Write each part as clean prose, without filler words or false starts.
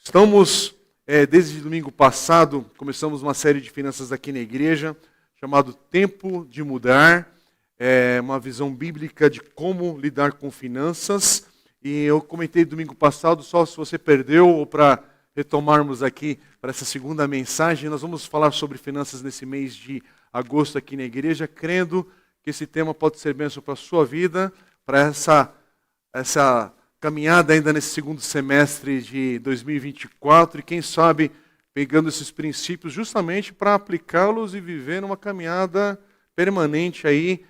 Estamos, desde domingo passado, começamos uma série de finanças aqui na igreja, chamado Tempo de Mudar, uma visão bíblica de como lidar com finanças. E eu comentei domingo passado, só se você perdeu, ou para retomarmos aqui para essa segunda mensagem, nós vamos falar sobre finanças nesse mês de agosto aqui na igreja, crendo que esse tema pode ser bênção para a sua vida, para essa caminhada ainda nesse segundo semestre de 2024 e quem sabe pegando esses princípios justamente para aplicá-los e viver numa caminhada permanente aí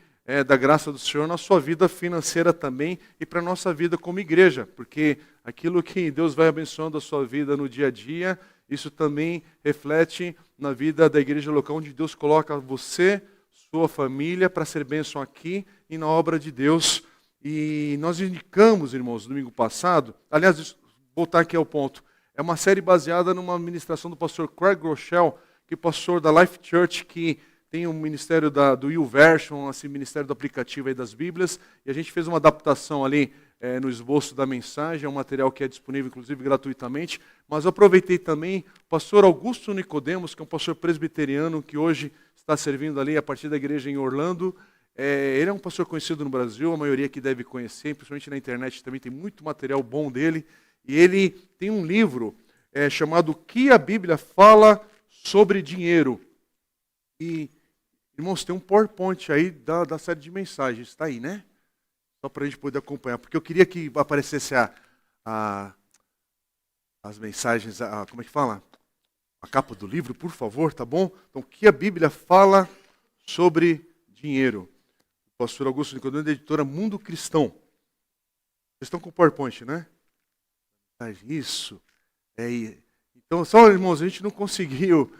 da graça do Senhor na sua vida financeira também e para a nossa vida como igreja, porque aquilo que Deus vai abençoando a sua vida no dia a dia, isso também reflete na vida da igreja local onde Deus coloca você, sua família para ser bênção aqui e na obra de Deus. E nós indicamos, irmãos, domingo passado, aliás, voltar aqui ao ponto, é uma série baseada numa ministração do pastor Craig Groeschel, que é pastor da Life Church, que tem um ministério do YouVersion, assim, ministério do aplicativo aí das Bíblias, e a gente fez uma adaptação ali no esboço da mensagem, é um material que é disponível, inclusive, gratuitamente, mas eu aproveitei também o pastor Augusto Nicodemos, que é um pastor presbiteriano, que hoje está servindo ali a partir da igreja em Orlando. Ele é um pastor conhecido no Brasil, a maioria que deve conhecer, principalmente na internet também tem muito material bom dele. E ele tem um livro chamado O que a Bíblia Fala sobre Dinheiro. E, irmãos, tem um PowerPoint aí da série de mensagens, está aí, né? Só para a gente poder acompanhar, porque eu queria que aparecesse as mensagens, como é que fala? A capa do livro, por favor, tá bom? Então, o que a Bíblia fala sobre dinheiro? Pastor Augusto Nicodemo, da editora Mundo Cristão. Vocês estão com o PowerPoint, né? Isso. Então, só, irmãos, a gente não conseguiu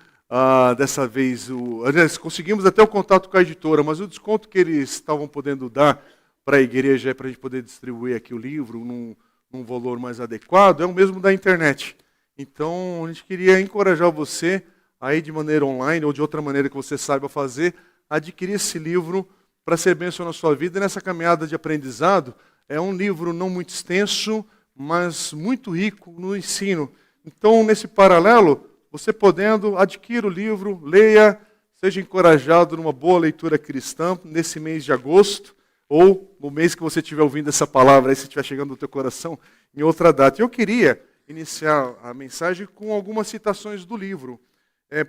dessa vez, aliás, conseguimos até o contato com a editora, mas o desconto que eles estavam podendo dar para a igreja, para a gente poder distribuir aqui o livro num valor mais adequado, é o mesmo da internet. Então, a gente queria encorajar você, aí de maneira online ou de outra maneira que você saiba fazer, adquirir esse livro para ser bênção na sua vida. E nessa caminhada de aprendizado, é um livro não muito extenso, mas muito rico no ensino. Então, nesse paralelo, você podendo, adquira o livro, leia, seja encorajado numa boa leitura cristã nesse mês de agosto, ou no mês que você estiver ouvindo essa palavra, aí se estiver chegando no teu coração, em outra data. Eu queria iniciar a mensagem com algumas citações do livro,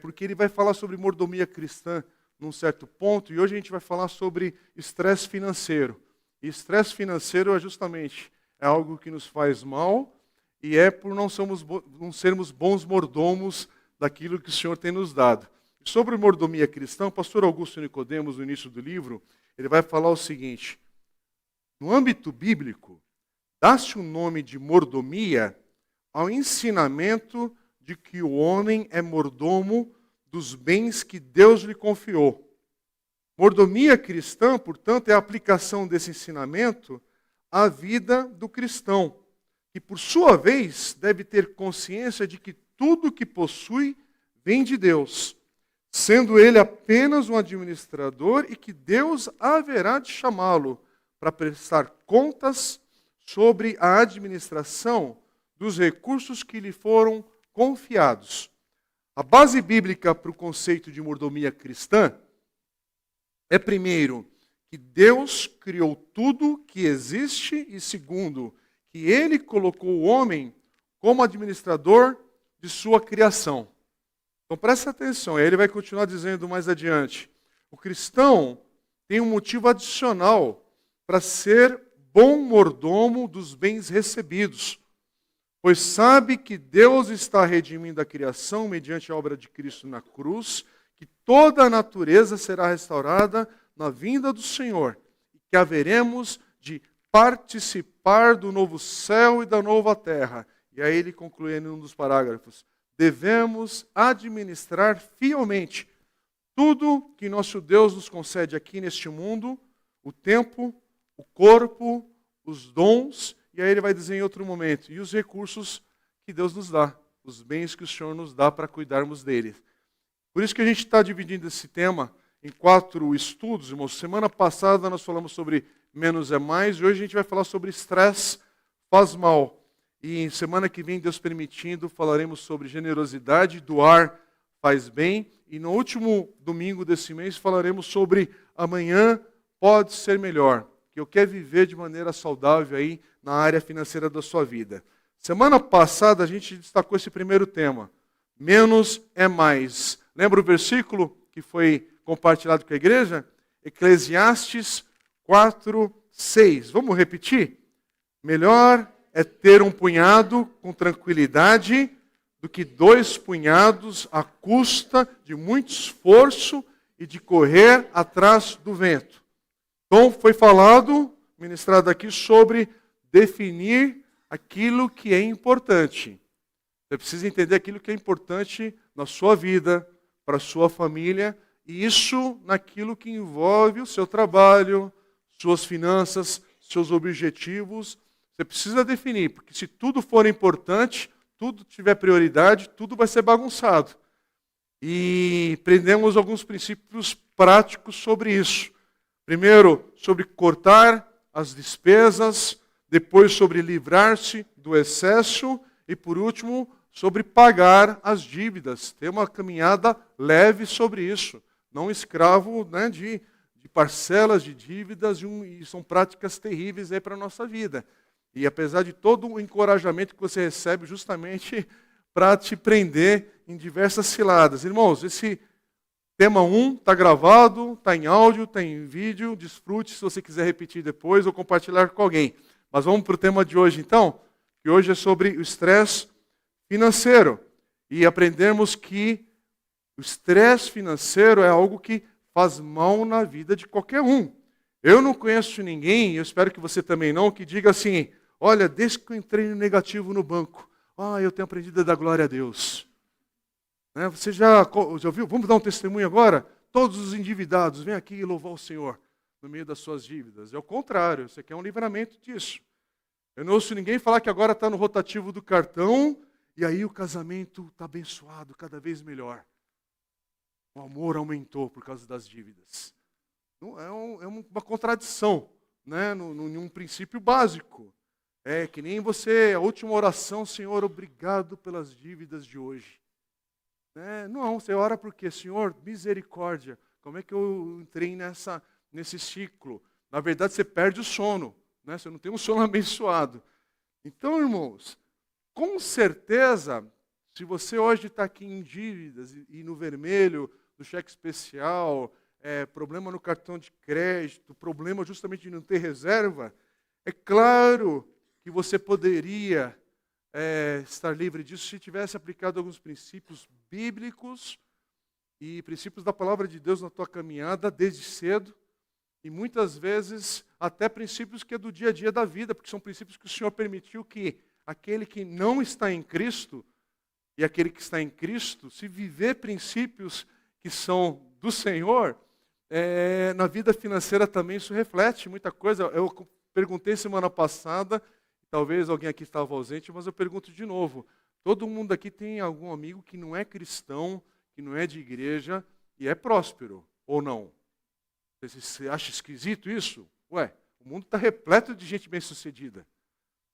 porque ele vai falar sobre mordomia cristã, num certo ponto, e hoje a gente vai falar sobre estresse financeiro. E estresse financeiro é algo que nos faz mal, e é por não sermos bons mordomos daquilo que o Senhor tem nos dado. E sobre mordomia cristã, o pastor Augusto Nicodemos, no início do livro, ele vai falar o seguinte: no âmbito bíblico, dá-se o nome de mordomia ao ensinamento de que o homem é mordomo dos bens que Deus lhe confiou. Mordomia cristã, portanto, é a aplicação desse ensinamento à vida do cristão, que, por sua vez, deve ter consciência de que tudo que possui vem de Deus, sendo ele apenas um administrador e que Deus haverá de chamá-lo para prestar contas sobre a administração dos recursos que lhe foram confiados. A base bíblica para o conceito de mordomia cristã é, primeiro, que Deus criou tudo que existe e, segundo, que Ele colocou o homem como administrador de sua criação. Então, presta atenção, e aí ele vai continuar dizendo mais adiante. O cristão tem um motivo adicional para ser bom mordomo dos bens recebidos, pois sabe que Deus está redimindo a criação mediante a obra de Cristo na cruz, que toda a natureza será restaurada na vinda do Senhor, e que haveremos de participar do novo céu e da nova terra. E aí ele conclui em um dos parágrafos: devemos administrar fielmente tudo que nosso Deus nos concede aqui neste mundo, o tempo, o corpo, os dons. E aí ele vai dizer em outro momento, e os recursos que Deus nos dá, os bens que o Senhor nos dá para cuidarmos deles. Por isso que a gente está dividindo esse tema em 4 estudos, irmãos. Semana passada nós falamos sobre menos é mais, e hoje a gente vai falar sobre estresse faz mal. E semana que vem, Deus permitindo, falaremos sobre generosidade, doar faz bem. E no último domingo desse mês falaremos sobre amanhã pode ser melhor. Que eu quero viver de maneira saudável aí na área financeira da sua vida. Semana passada a gente destacou esse primeiro tema. Menos é mais. Lembra o versículo que foi compartilhado com a igreja? Eclesiastes 4:6. Vamos repetir? Melhor é ter um punhado com tranquilidade do que 2 punhados à custa de muito esforço e de correr atrás do vento. Então foi falado, ministrado aqui, sobre definir aquilo que é importante. Você precisa entender aquilo que é importante na sua vida, para a sua família, e isso naquilo que envolve o seu trabalho, suas finanças, seus objetivos. Você precisa definir, porque se tudo for importante, tudo tiver prioridade, tudo vai ser bagunçado. E aprendemos alguns princípios práticos sobre isso. Primeiro, sobre cortar as despesas, depois sobre livrar-se do excesso e, por último, sobre pagar as dívidas. Ter uma caminhada leve sobre isso. Não escravo, né, de parcelas de dívidas, e são práticas terríveis aí para a nossa vida. E apesar de todo o encorajamento que você recebe justamente para te prender em diversas ciladas. Irmãos, esse tema 1 está gravado, está em áudio, está em vídeo. Desfrute se você quiser repetir depois ou compartilhar com alguém. Mas vamos para o tema de hoje então, que hoje é sobre o estresse financeiro. E aprendemos que o estresse financeiro é algo que faz mal na vida de qualquer um. Eu não conheço ninguém, eu espero que você também não, que diga assim, olha, desde que eu entrei no negativo no banco, eu tenho aprendido a dar glória a Deus. Né? Você já ouviu? Vamos dar um testemunho agora? Todos os endividados, vem aqui louvar o Senhor no meio das suas dívidas. É o contrário, você quer um livramento disso. Eu não ouço ninguém falar que agora está no rotativo do cartão e aí o casamento está abençoado, cada vez melhor. O amor aumentou por causa das dívidas. É uma contradição, né? Num princípio básico. É que nem você, a última oração, Senhor, obrigado pelas dívidas de hoje. Não, você ora porque, Senhor, misericórdia, como é que eu entrei nesse ciclo? Na verdade, você perde o sono, né? Você não tem um sono abençoado. Então, irmãos, com certeza, se você hoje está aqui em dívidas e no vermelho, do cheque especial, problema no cartão de crédito, problema justamente de não ter reserva, é claro que você poderia estar livre disso se tivesse aplicado alguns princípios bíblicos e princípios da palavra de Deus na tua caminhada desde cedo, e muitas vezes até princípios que é do dia a dia da vida, porque são princípios que o Senhor permitiu que aquele que não está em Cristo e aquele que está em Cristo, se viver princípios que são do Senhor, na vida financeira também isso reflete muita coisa. Eu perguntei semana passada, talvez alguém aqui estava ausente, mas eu pergunto de novo. Todo mundo aqui tem algum amigo que não é cristão, que não é de igreja e é próspero, ou não? Você acha esquisito isso? O mundo está repleto de gente bem-sucedida.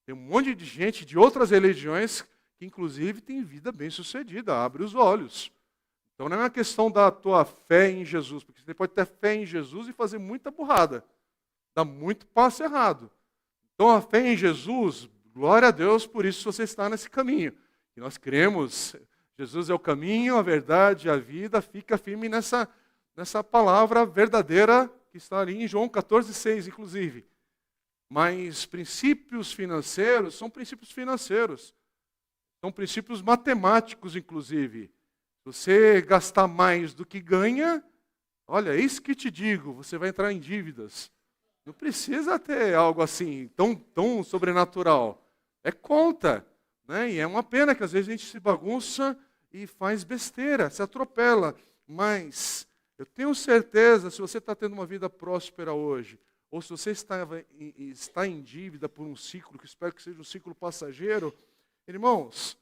Tem um monte de gente de outras religiões que, inclusive, tem vida bem-sucedida. Abre os olhos. Então, não é uma questão da tua fé em Jesus, porque você pode ter fé em Jesus e fazer muita burrada. Dá muito passo errado. Então, a fé em Jesus, glória a Deus, por isso você está nesse caminho. E nós cremos, Jesus é o caminho, a verdade, a vida, fica firme nessa palavra verdadeira que está ali em João 14:6, inclusive. Mas princípios financeiros são princípios financeiros. São princípios matemáticos, inclusive. Se você gastar mais do que ganha, olha, é isso que te digo, você vai entrar em dívidas. Não precisa ter algo assim, tão sobrenatural. É conta. Né? E é uma pena que às vezes a gente se bagunça e faz besteira, se atropela. Mas eu tenho certeza, se você está tendo uma vida próspera hoje, ou se você está em dívida por um ciclo, que espero que seja um ciclo passageiro, irmãos,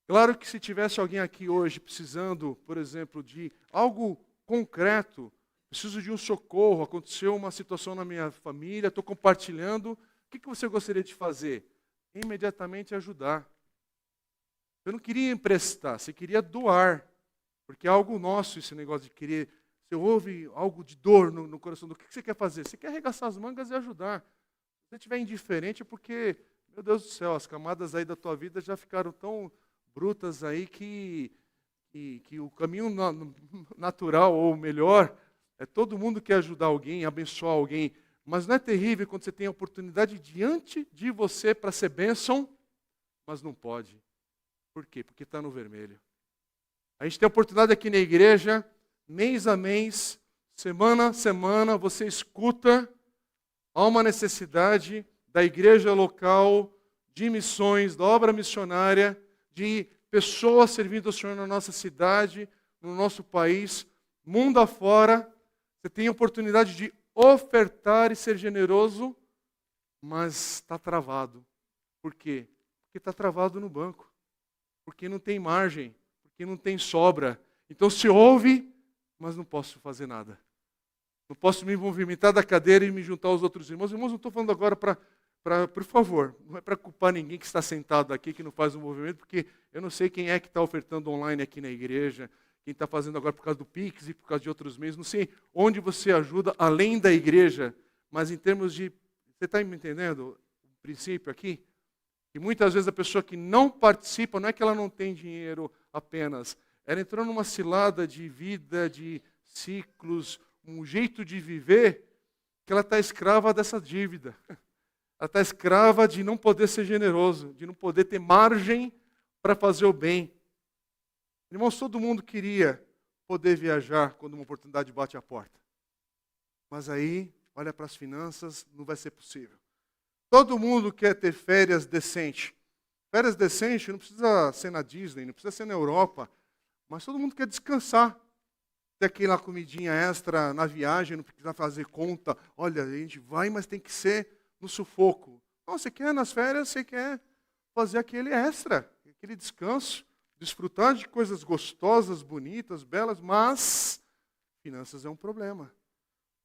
claro que se tivesse alguém aqui hoje precisando, por exemplo, de algo concreto, preciso de um socorro, aconteceu uma situação na minha família, estou compartilhando, o que você gostaria de fazer? imediatamente ajudar. Você não queria emprestar, você queria doar. Porque é algo nosso esse negócio de querer. Você ouve algo de dor no coração. O que você quer fazer? Você quer arregaçar as mangas e ajudar. Se você estiver indiferente é porque, meu Deus do céu, as camadas aí da tua vida já ficaram tão brutas aí que o caminho natural ou melhor é todo mundo quer ajudar alguém, abençoar alguém. Mas não é terrível quando você tem a oportunidade diante de você para ser bênção, mas não pode. Por quê? Porque está no vermelho. A gente tem a oportunidade aqui na igreja, mês a mês, semana a semana, você escuta, há uma necessidade da igreja local, de missões, da obra missionária, de pessoas servindo ao Senhor na nossa cidade, no nosso país, mundo afora. Você tem a oportunidade de ofertar e ser generoso, mas está travado. Por quê? Porque está travado no banco. Porque não tem margem. Porque não tem sobra. Então se ouve, mas não posso fazer nada. Não posso me movimentar da cadeira e me juntar aos outros irmãos. Irmãos, não estou falando agora por favor, não é para culpar ninguém que está sentado aqui, que não faz o movimento, porque eu não sei quem é que está ofertando online aqui na igreja, quem está fazendo agora por causa do Pix e por causa de outros meios, não sei onde você ajuda além da igreja, mas em termos de... Você está me entendendo o princípio aqui? Que muitas vezes a pessoa que não participa, não é que ela não tem dinheiro apenas, ela entrou numa cilada de vida, de ciclos, um jeito de viver, que ela está escrava dessa dívida. Ela está escrava de não poder ser generoso, de não poder ter margem para fazer o bem. Irmãos, todo mundo queria poder viajar quando uma oportunidade bate à porta. Mas aí, olha para as finanças, não vai ser possível. Todo mundo quer ter férias decentes. Férias decentes não precisa ser na Disney, não precisa ser na Europa, mas todo mundo quer descansar. Ter aquela comidinha extra na viagem, não precisa fazer conta. Olha, a gente vai, mas tem que ser no sufoco. Não, você quer nas férias, você quer fazer aquele extra, aquele descanso, desfrutar de coisas gostosas, bonitas, belas, mas finanças é um problema.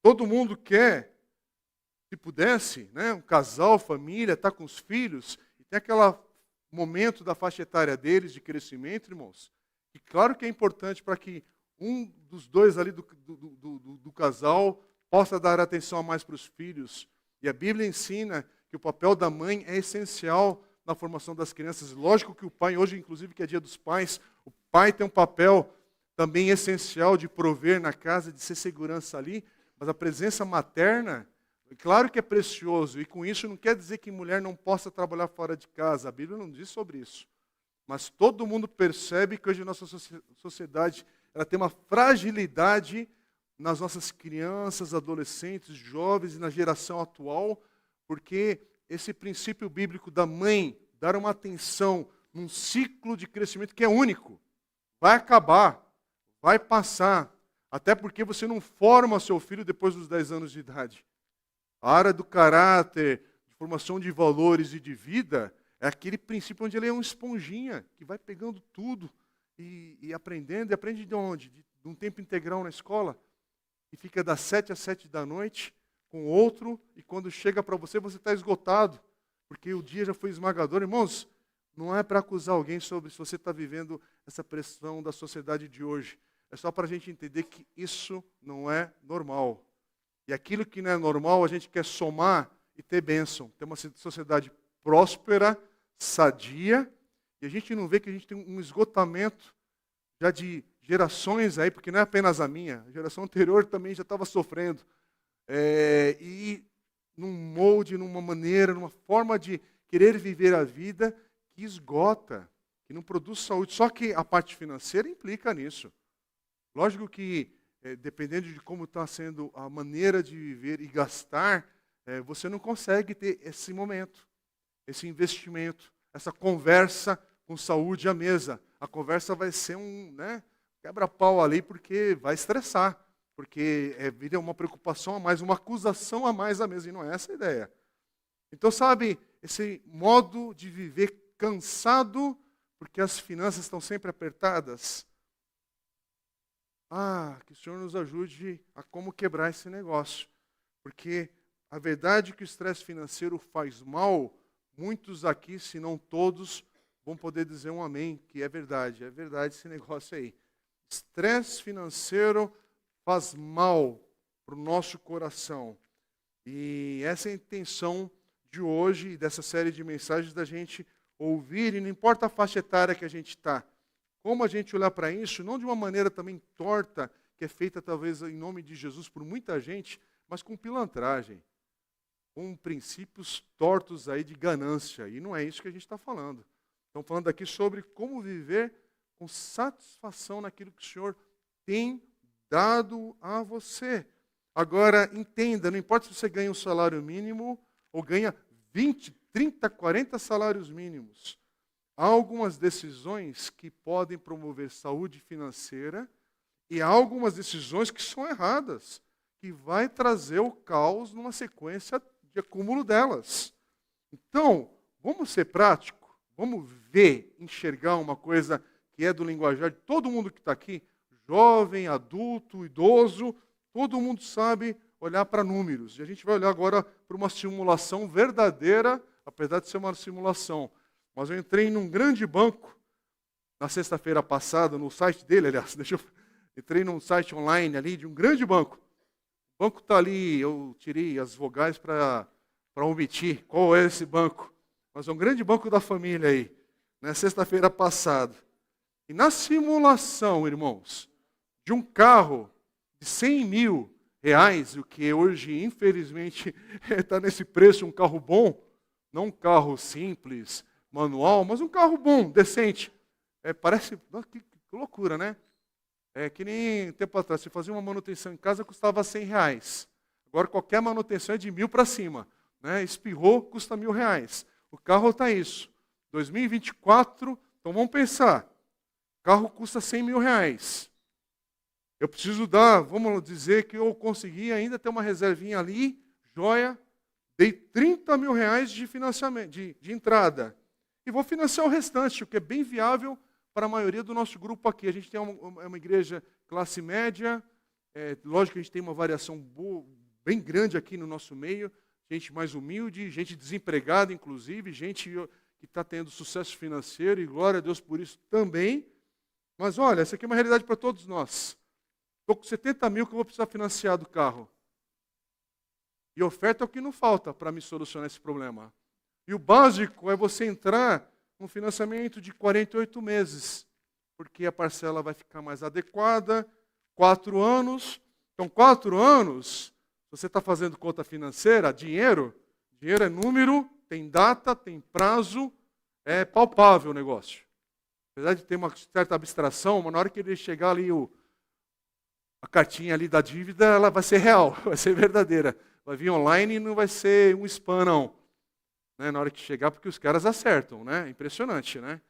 Todo mundo quer, se pudesse, né, um casal, família, estar com os filhos, e tem aquele momento da faixa etária deles de crescimento, irmãos, e claro que é importante para que um dos dois ali do casal possa dar atenção a mais para os filhos. E a Bíblia ensina que o papel da mãe é essencial na formação das crianças. Lógico que o pai, hoje inclusive que é dia dos pais, o pai tem um papel também essencial de prover na casa, de ser segurança ali, mas a presença materna, claro que é precioso, e com isso não quer dizer que mulher não possa trabalhar fora de casa, a Bíblia não diz sobre isso. Mas todo mundo percebe que hoje a nossa sociedade ela tem uma fragilidade nas nossas crianças, adolescentes, jovens e na geração atual, porque esse princípio bíblico da mãe dar uma atenção num ciclo de crescimento que é único, vai acabar, vai passar, até porque você não forma seu filho depois dos 10 anos de idade. A área do caráter, de formação de valores e de vida, é aquele princípio onde ele é uma esponjinha, que vai pegando tudo e aprendendo. E aprende de onde? De um tempo integral na escola, e fica das 7 às 7 da noite com outro, e quando chega para você, você está esgotado, porque o dia já foi esmagador. Irmãos, não é para acusar alguém sobre se você está vivendo essa pressão da sociedade de hoje. É só para a gente entender que isso não é normal. E aquilo que não é normal, a gente quer somar e ter bênção. Ter uma sociedade próspera, sadia, e a gente não vê que a gente tem um esgotamento já de gerações aí, porque não é apenas a minha, a geração anterior também já estava sofrendo. E num molde, numa maneira, numa forma de querer viver a vida que esgota, que não produz saúde. Só que a parte financeira implica nisso. Lógico que, dependendo de como está sendo a maneira de viver e gastar, você não consegue ter esse momento, esse investimento, essa conversa com saúde à mesa. A conversa vai ser quebra-pau ali, porque vai estressar, porque vira uma preocupação a mais, uma acusação a mais à mesa, e não é essa a ideia. Então, sabe, esse modo de viver cansado, porque as finanças estão sempre apertadas. Que o Senhor nos ajude a como quebrar esse negócio. Porque a verdade é que o estresse financeiro faz mal, muitos aqui, se não todos, vão poder dizer um amém, que é verdade esse negócio aí. Estresse financeiro faz mal para o nosso coração. E essa é a intenção de hoje e dessa série de mensagens da gente ouvir, e não importa a faixa etária que a gente está, como a gente olhar para isso, não de uma maneira também torta, que é feita talvez em nome de Jesus por muita gente, mas com pilantragem, com princípios tortos aí de ganância, e não é isso que a gente está falando. Estamos falando aqui sobre como viver com satisfação naquilo que o Senhor tem dado a você. Agora, entenda, não importa se você ganha um salário mínimo ou ganha 20, 30, 40 salários mínimos. Há algumas decisões que podem promover saúde financeira e há algumas decisões que são erradas, que vai trazer o caos numa sequência de acúmulo delas. Então, vamos ser práticos, vamos ver, enxergar uma coisa que é do linguajar de todo mundo que está aqui, jovem, adulto, idoso, todo mundo sabe olhar para números. E a gente vai olhar agora para uma simulação verdadeira, apesar de ser uma simulação. Mas eu entrei num grande banco, na sexta-feira passada, no site dele, aliás, entrei num site online ali de um grande banco. O banco está ali, eu tirei as vogais para omitir qual é esse banco. Mas é um grande banco da família aí, na sexta-feira passada. E na simulação, irmãos, de um carro de 100 mil reais, o que hoje, infelizmente, está nesse preço, um carro bom, não um carro simples, manual, mas um carro bom, decente. Parece, que loucura, né? É que nem tempo atrás, você fazia uma manutenção em casa, custava 100 reais. Agora qualquer manutenção é de 1.000 para cima. Né? Espirrou, custa 1.000 reais. O carro está isso. 2024, então vamos pensar. O carro custa 100 mil reais. Eu preciso dar, vamos dizer que eu consegui ainda ter uma reservinha ali, joia, dei 30 mil reais de financiamento, de entrada. E vou financiar o restante, o que é bem viável para a maioria do nosso grupo aqui. A gente tem uma igreja classe média, lógico que a gente tem uma variação bem grande aqui no nosso meio, gente mais humilde, gente desempregada, inclusive, gente que está tendo sucesso financeiro, e glória a Deus por isso também. Mas olha, essa aqui é uma realidade para todos nós. Estou com 70 mil que eu vou precisar financiar do carro. E oferta é o que não falta para me solucionar esse problema. E o básico é você entrar num financiamento de 48 meses, porque a parcela vai ficar mais adequada, 4 anos. Então, 4 anos, se você está fazendo conta financeira, dinheiro é número, tem data, tem prazo, é palpável o negócio. Apesar de ter uma certa abstração, mas na hora que ele chegar ali, a cartinha ali da dívida, ela vai ser real, vai ser verdadeira. Vai vir online e não vai ser um spam, não. Né, na hora que chegar, porque os caras acertam, né? Impressionante, né?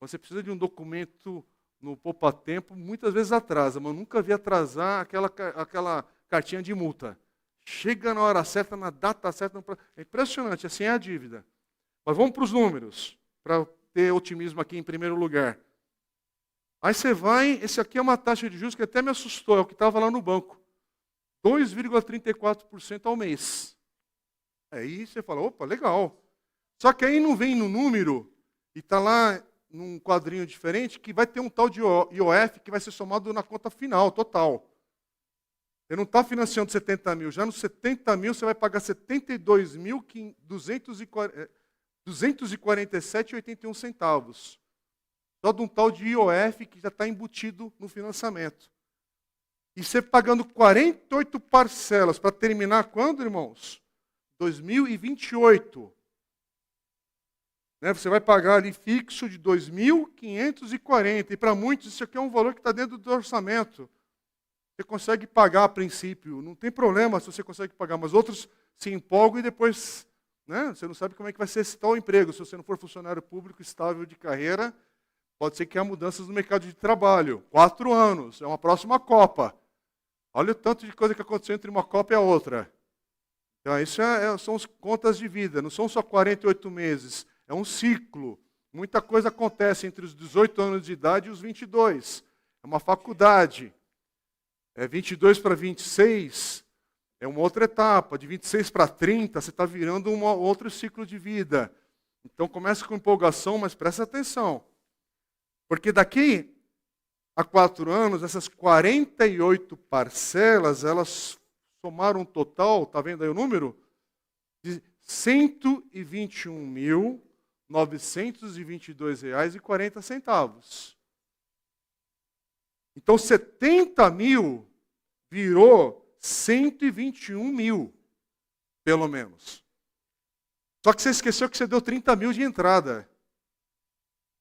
Você precisa de um documento no poupa-tempo, muitas vezes atrasa, mas eu nunca vi atrasar aquela cartinha de multa. Chega na hora certa, na data certa. É impressionante, assim é a dívida. Mas vamos para os números, para ter otimismo aqui em primeiro lugar. Aí você vai, esse aqui é uma taxa de juros que até me assustou, é o que estava lá no banco. 2,34% ao mês. Aí você fala, opa, legal. Só que aí não vem no número, e está lá num quadrinho diferente, que vai ter um tal de IOF que vai ser somado na conta final, total. Você não está financiando 70 mil, já nos 70 mil você vai pagar 72.247,81 centavos. Só de um tal de IOF que já está embutido no financiamento. E você pagando 48 parcelas para terminar quando, irmãos? 2028. Né? Você vai pagar ali fixo de 2.540. E para muitos isso aqui é um valor que está dentro do orçamento. Você consegue pagar a princípio, não tem problema se você consegue pagar, mas outros se empolgam e depois, né, você não sabe como é que vai ser esse tal emprego. Se você não for funcionário público estável de carreira, pode ser que há mudanças no mercado de trabalho. 4 anos, é uma próxima Copa. Olha o tanto de coisa que aconteceu entre uma Copa e a outra. Então, isso são as contas de vida, não são só 48 meses, é um ciclo. Muita coisa acontece entre os 18 anos de idade e os 22. É uma faculdade. 22 para 26 é uma outra etapa. De 26 para 30, você está virando um outro ciclo de vida. Então começa com empolgação, mas presta atenção. Porque daqui a 4 anos, essas 48 parcelas, elas somaram um total, está vendo aí o número? De R$ 121.922,40. Então 70 mil virou 121 mil, pelo menos. Só que você esqueceu que você deu 30 mil de entrada.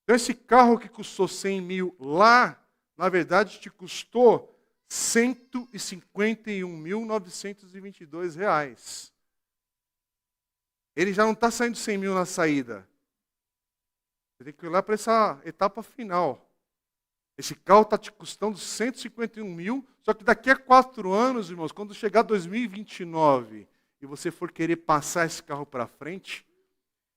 Então esse carro que custou 100 mil lá, na verdade te custou R$ 151.922. Ele já não está saindo 100 mil na saída. Você tem que olhar para essa etapa final. Esse carro está te custando 151 mil, só que daqui a 4 anos, irmãos, quando chegar 2029 e você for querer passar esse carro para frente,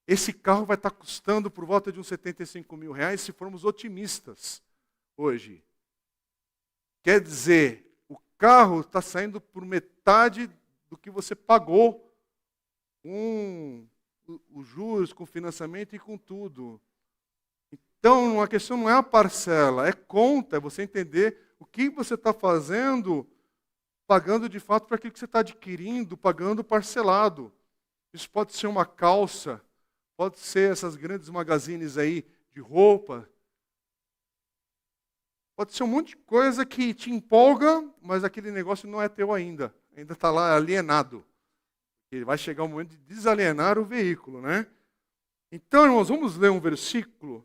esse carro vai estar custando por volta de uns 75 mil reais, se formos otimistas hoje. Quer dizer, o carro está saindo por metade do que você pagou com os juros, com o financiamento e com tudo. Então, a questão não é a parcela, é conta, é você entender o que você está fazendo, pagando de fato para aquilo que você está adquirindo, pagando parcelado. Isso pode ser uma calça, pode ser essas grandes magazines aí de roupa, pode ser um monte de coisa que te empolga, mas aquele negócio não é teu ainda está lá alienado. Ele vai chegar o momento de desalienar o veículo, né? Então, irmãos, vamos ler um versículo.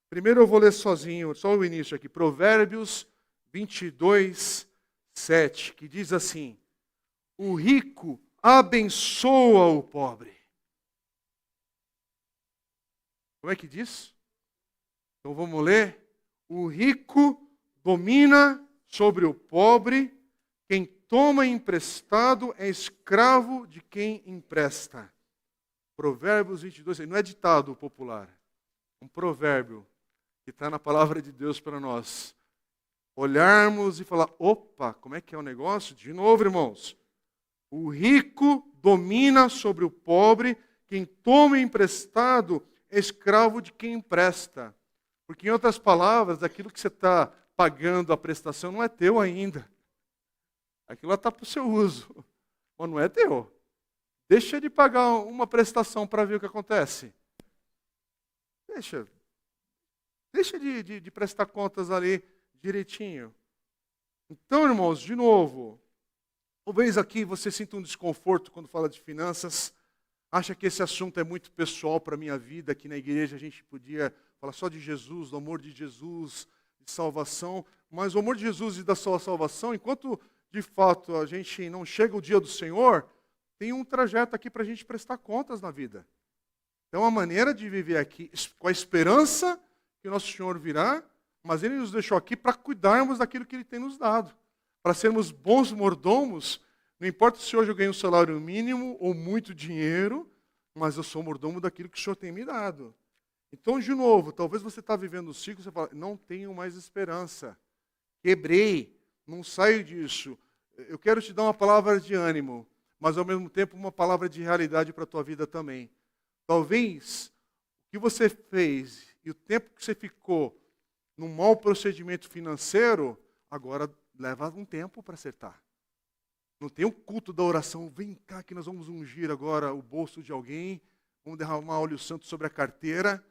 Primeiro eu vou ler sozinho, só o início aqui. Provérbios 22, 7, que diz assim: o rico abençoa o pobre. Como é que diz? Então vamos ler. O rico domina sobre o pobre, quem toma emprestado é escravo de quem empresta. Provérbios 22, não é ditado popular, é um provérbio que está na palavra de Deus para nós. Olharmos e falar, opa, como é que é o negócio? De novo, irmãos. O rico domina sobre o pobre, quem toma emprestado é escravo de quem empresta. Porque, em outras palavras, aquilo que você está pagando a prestação não é teu ainda. Aquilo está para o seu uso, mas não é teu. Deixa de pagar uma prestação para ver o que acontece. Deixa de prestar contas ali direitinho. Então, irmãos, de novo, talvez aqui você sinta um desconforto quando fala de finanças, acha que esse assunto é muito pessoal para a minha vida, aqui na igreja a gente podia falar só de Jesus, do amor de Jesus, de salvação, mas o amor de Jesus e da sua salvação, enquanto de fato a gente não chega o dia do Senhor, tem um trajeto aqui para a gente prestar contas na vida. Então, a maneira de viver aqui, com a esperança que o nosso Senhor virá, mas Ele nos deixou aqui para cuidarmos daquilo que Ele tem nos dado, para sermos bons mordomos. Não importa se hoje eu ganho um salário mínimo ou muito dinheiro, mas eu sou mordomo daquilo que o Senhor tem me dado. Então, de novo, talvez você está vivendo um ciclo e você fala, não tenho mais esperança, quebrei, não saio disso. Eu quero te dar uma palavra de ânimo, mas ao mesmo tempo uma palavra de realidade para a tua vida também. Talvez o que você fez e o tempo que você ficou num mau procedimento financeiro, agora leva um tempo para acertar. Não tem um culto da oração, vem cá que nós vamos ungir agora o bolso de alguém, vamos derramar óleo santo sobre a carteira,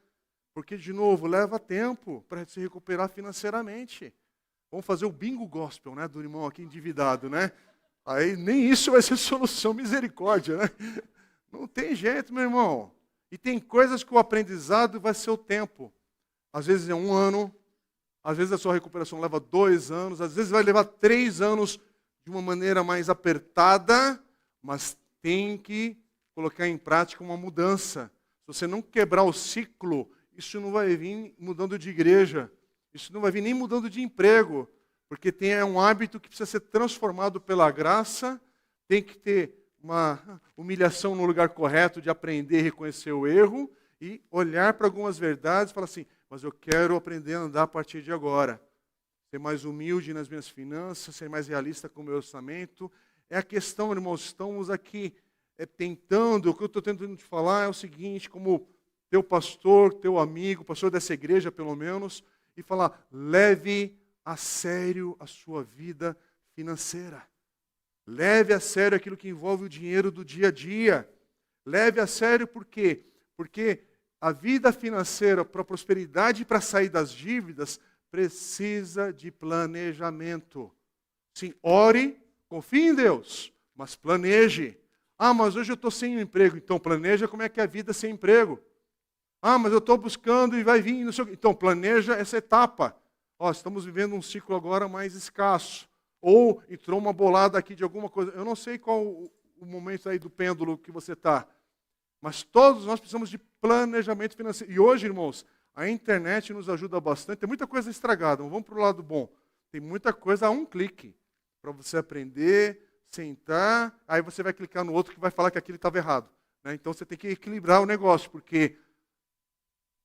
porque, de novo, leva tempo para se recuperar financeiramente. Vamos fazer o bingo gospel, né, do irmão aqui endividado, né? Aí nem isso vai ser solução, misericórdia, né? Não tem jeito, meu irmão. E tem coisas que o aprendizado vai ser o tempo. Às vezes é 1 ano, às vezes a sua recuperação leva 2 anos, às vezes vai levar 3 anos de uma maneira mais apertada, mas tem que colocar em prática uma mudança. Se você não quebrar o ciclo, isso não vai vir mudando de igreja, isso não vai vir nem mudando de emprego, porque tem um hábito que precisa ser transformado pela graça, tem que ter uma humilhação no lugar correto de aprender e reconhecer o erro e olhar para algumas verdades e falar assim, mas eu quero aprender a andar a partir de agora. Ser mais humilde nas minhas finanças, ser mais realista com o meu orçamento. É a questão, irmãos, estamos aqui tentando, o que eu estou tentando te falar é o seguinte, como teu pastor, teu amigo, pastor dessa igreja pelo menos, e falar: leve a sério a sua vida financeira. Leve a sério aquilo que envolve o dinheiro do dia a dia. Leve a sério por quê? Porque a vida financeira, para a prosperidade e para sair das dívidas, precisa de planejamento. Sim, ore, confie em Deus, mas planeje. Ah, mas hoje eu estou sem emprego. Então planeja como é que é a vida sem emprego. Ah, mas eu estou buscando e vai vir, não sei o quê. Então planeja essa etapa. Ó, estamos vivendo um ciclo agora mais escasso. Ou entrou uma bolada aqui de alguma coisa. Eu não sei qual o momento aí do pêndulo que você está. Mas todos nós precisamos de planejamento financeiro. E hoje, irmãos, a internet nos ajuda bastante. Tem muita coisa estragada. Vamos para o lado bom. Tem muita coisa a um clique. Para você aprender, sentar. Aí você vai clicar no outro que vai falar que aquilo estava errado. Né? Então você tem que equilibrar o negócio. Porque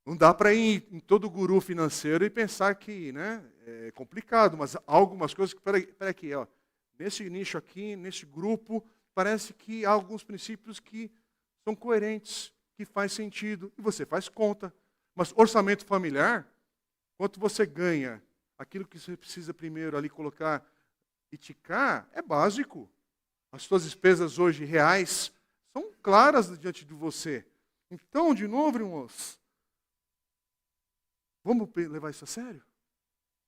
não dá para ir em todo guru financeiro e pensar que, né, é complicado. Mas há algumas coisas que... Peraí aqui, ó. Nesse nicho aqui, nesse grupo, parece que há alguns princípios que são coerentes, que faz sentido, e você faz conta. Mas orçamento familiar, quanto você ganha, aquilo que você precisa primeiro ali colocar e ticar, é básico. As suas despesas hoje reais são claras diante de você. Então, de novo, irmãos, vamos levar isso a sério?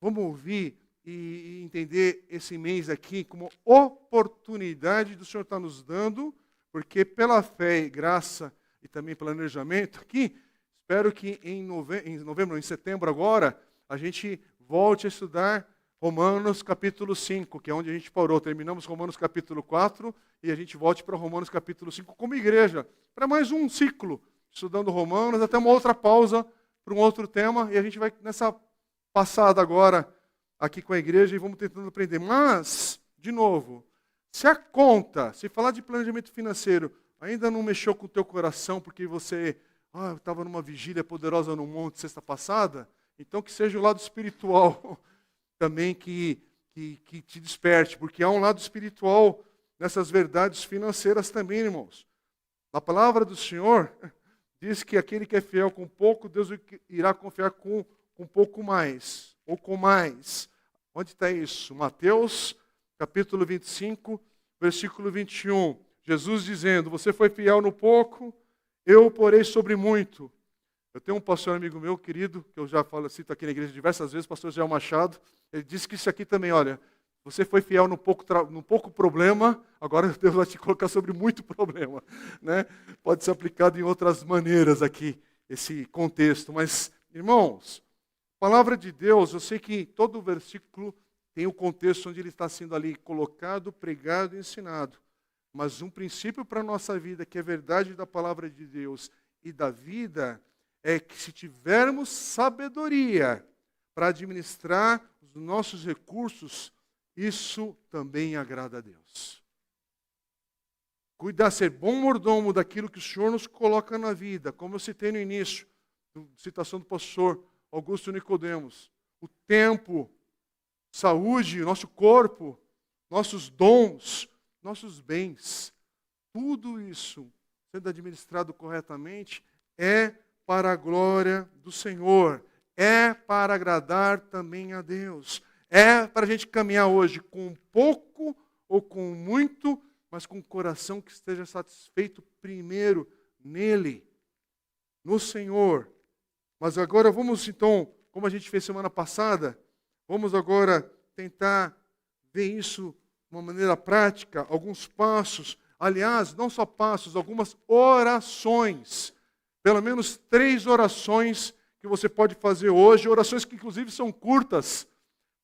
Vamos ouvir e entender esse mês aqui como oportunidade do Senhor estar nos dando, porque pela fé e graça e também planejamento aqui, espero que em setembro agora, a gente volte a estudar Romanos capítulo 5, que é onde a gente parou. Terminamos Romanos capítulo 4 e a gente volte para Romanos capítulo 5 como igreja, para mais um ciclo, estudando Romanos, até uma outra pausa para um outro tema, e a gente vai nessa passada agora aqui com a igreja e vamos tentando aprender. Mas, de novo, se a conta, se falar de planejamento financeiro, ainda não mexeu com o teu coração porque você estava numa vigília poderosa no monte sexta passada, então que seja o lado espiritual também que te desperte, porque há um lado espiritual nessas verdades financeiras também, irmãos. A palavra do Senhor diz que aquele que é fiel com pouco, Deus irá confiar com pouco mais, ou com mais. Onde está isso? Mateus capítulo 25, versículo 21. Jesus dizendo: você foi fiel no pouco, eu porei sobre muito. Eu tenho um pastor amigo meu, querido, que eu já cito aqui na igreja diversas vezes, pastor Zé Machado. Ele disse que isso aqui também, olha, você foi fiel no pouco problema, agora Deus vai te colocar sobre muito problema. Né? Pode ser aplicado em outras maneiras aqui, esse contexto. Mas, irmãos, a palavra de Deus, eu sei que todo o versículo tem o contexto onde ele está sendo ali colocado, pregado e ensinado. Mas um princípio para a nossa vida, que é verdade da palavra de Deus e da vida, é que se tivermos sabedoria para administrar os nossos recursos, isso também agrada a Deus. Cuidar, ser bom mordomo daquilo que o Senhor nos coloca na vida, como eu citei no início, citação do pastor Augusto Nicodemos. O tempo, saúde, nosso corpo, nossos dons, nossos bens, tudo isso, sendo administrado corretamente, é para a glória do Senhor, é para agradar também a Deus, é para a gente caminhar hoje com pouco ou com muito, mas com um coração que esteja satisfeito primeiro nele, no Senhor. Mas agora vamos então, como a gente fez semana passada, vamos agora tentar ver isso de uma maneira prática, alguns passos, aliás, não só passos, algumas orações, pelo menos 3 orações que você pode fazer hoje, orações que inclusive são curtas,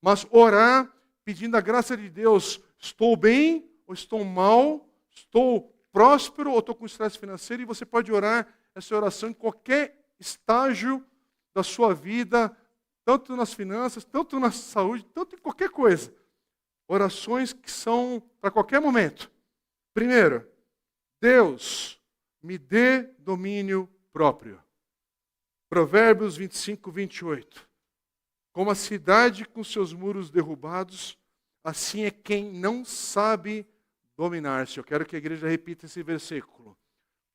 mas orar pedindo a graça de Deus, estou bem ou estou mal, estou próspero ou estou com estresse financeiro, e você pode orar essa oração em qualquer estágio da sua vida, tanto nas finanças, tanto na saúde, tanto em qualquer coisa. Orações que são para qualquer momento. Primeiro, Deus, me dê domínio próprio. Provérbios 25, 28. Como a cidade com seus muros derrubados, assim é quem não sabe dominar-se. Eu quero que a igreja repita esse versículo.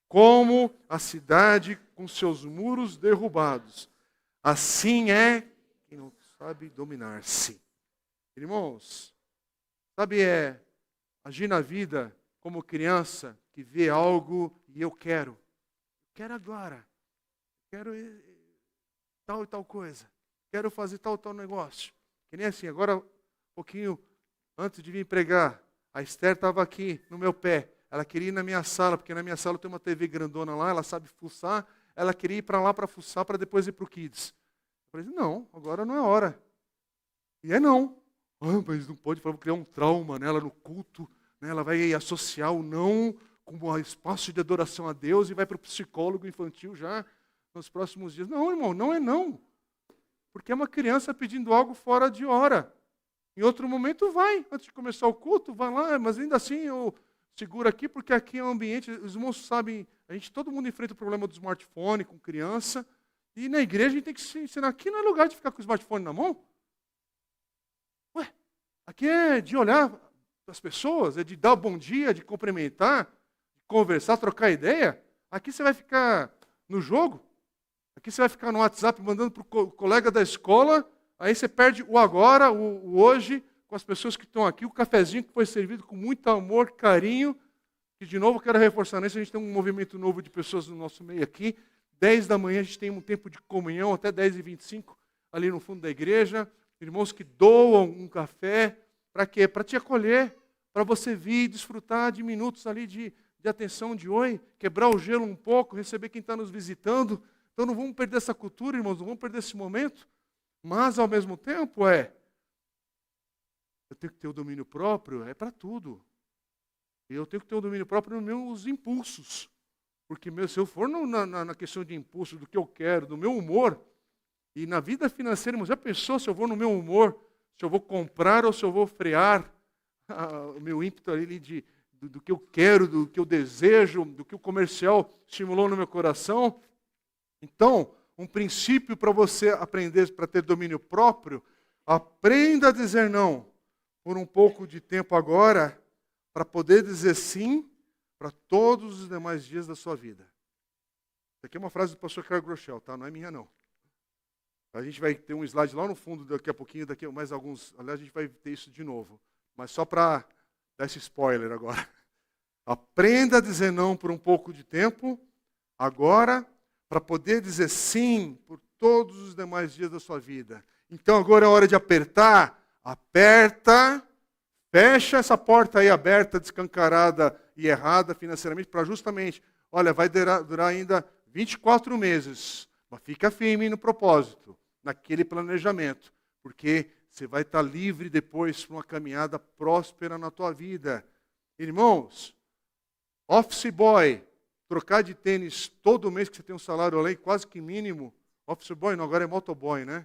como a cidade com seus muros derrubados. Assim é quem não sabe dominar-se. Irmãos, sabe, agir na vida como criança que vê algo e eu quero agora, quero tal e tal coisa, quero fazer tal e tal negócio. Que nem assim, agora, um pouquinho antes de vir pregar, a Esther estava aqui no meu pé. Ela queria ir na minha sala, porque na minha sala tem uma TV grandona lá, ela sabe fuçar. Ela queria ir para lá para fuçar, para depois ir para o Kids. Eu falei, não, agora não é hora. E não. Ah, mas não pode, vou criar um trauma nela no culto. Né? Ela vai associar o não como um espaço de adoração a Deus e vai para o psicólogo infantil já nos próximos dias. Não, irmão, não é não. Porque é uma criança pedindo algo fora de hora. Em outro momento vai, antes de começar o culto, vai lá, mas ainda assim eu seguro aqui, porque aqui é um ambiente, os irmãos sabem, todo mundo enfrenta o problema do smartphone com criança, e na igreja a gente tem que se ensinar, aqui não é lugar de ficar com o smartphone na mão. Ué, aqui é de olhar as pessoas, é de dar bom dia, de cumprimentar, de conversar, trocar ideia. Aqui você vai ficar no jogo, aqui você vai ficar no WhatsApp mandando para o colega da escola, aí você perde o agora, o hoje, com as pessoas que estão aqui, o cafezinho que foi servido com muito amor, carinho, que de novo eu quero reforçar nisso, a gente tem um movimento novo de pessoas no nosso meio aqui, 10 da manhã a gente tem um tempo de comunhão, até 10h25, ali no fundo da igreja, irmãos que doam um café, para quê? Para te acolher, para você vir desfrutar de minutos ali de atenção, de oi, quebrar o gelo um pouco, receber quem está nos visitando. Então não vamos perder essa cultura, irmãos, não vamos perder esse momento, mas ao mesmo tempo eu tenho que ter o domínio próprio, é para tudo. Eu tenho que ter o domínio próprio nos meus impulsos. Porque se eu for na questão de impulso, do que eu quero, do meu humor, e na vida financeira, mas já pensou se eu vou no meu humor, se eu vou comprar ou se eu vou frear o meu ímpeto ali do que eu quero, do que eu desejo, do que o comercial estimulou no meu coração? Então, um princípio para você aprender, para ter domínio próprio, aprenda a dizer não por um pouco de tempo agora, para poder dizer sim para todos os demais dias da sua vida. Isso aqui é uma frase do pastor Craig Groeschel, tá? Não é minha, não. A gente vai ter um slide lá no fundo daqui a pouquinho, daqui a mais alguns. Aliás, a gente vai ter isso de novo. Mas só para dar esse spoiler agora. Aprenda a dizer não por um pouco de tempo, agora, para poder dizer sim por todos os demais dias da sua vida. Então agora é hora de apertar. Aperta, fecha essa porta aí aberta, descancarada e errada financeiramente, para justamente, olha, vai durar ainda 24 meses, mas fica firme no propósito, naquele planejamento, porque você vai estar livre depois para uma caminhada próspera na tua vida. Irmãos, office boy, trocar de tênis todo mês que você tem um salário ali quase que mínimo, office boy não, agora é motoboy, né?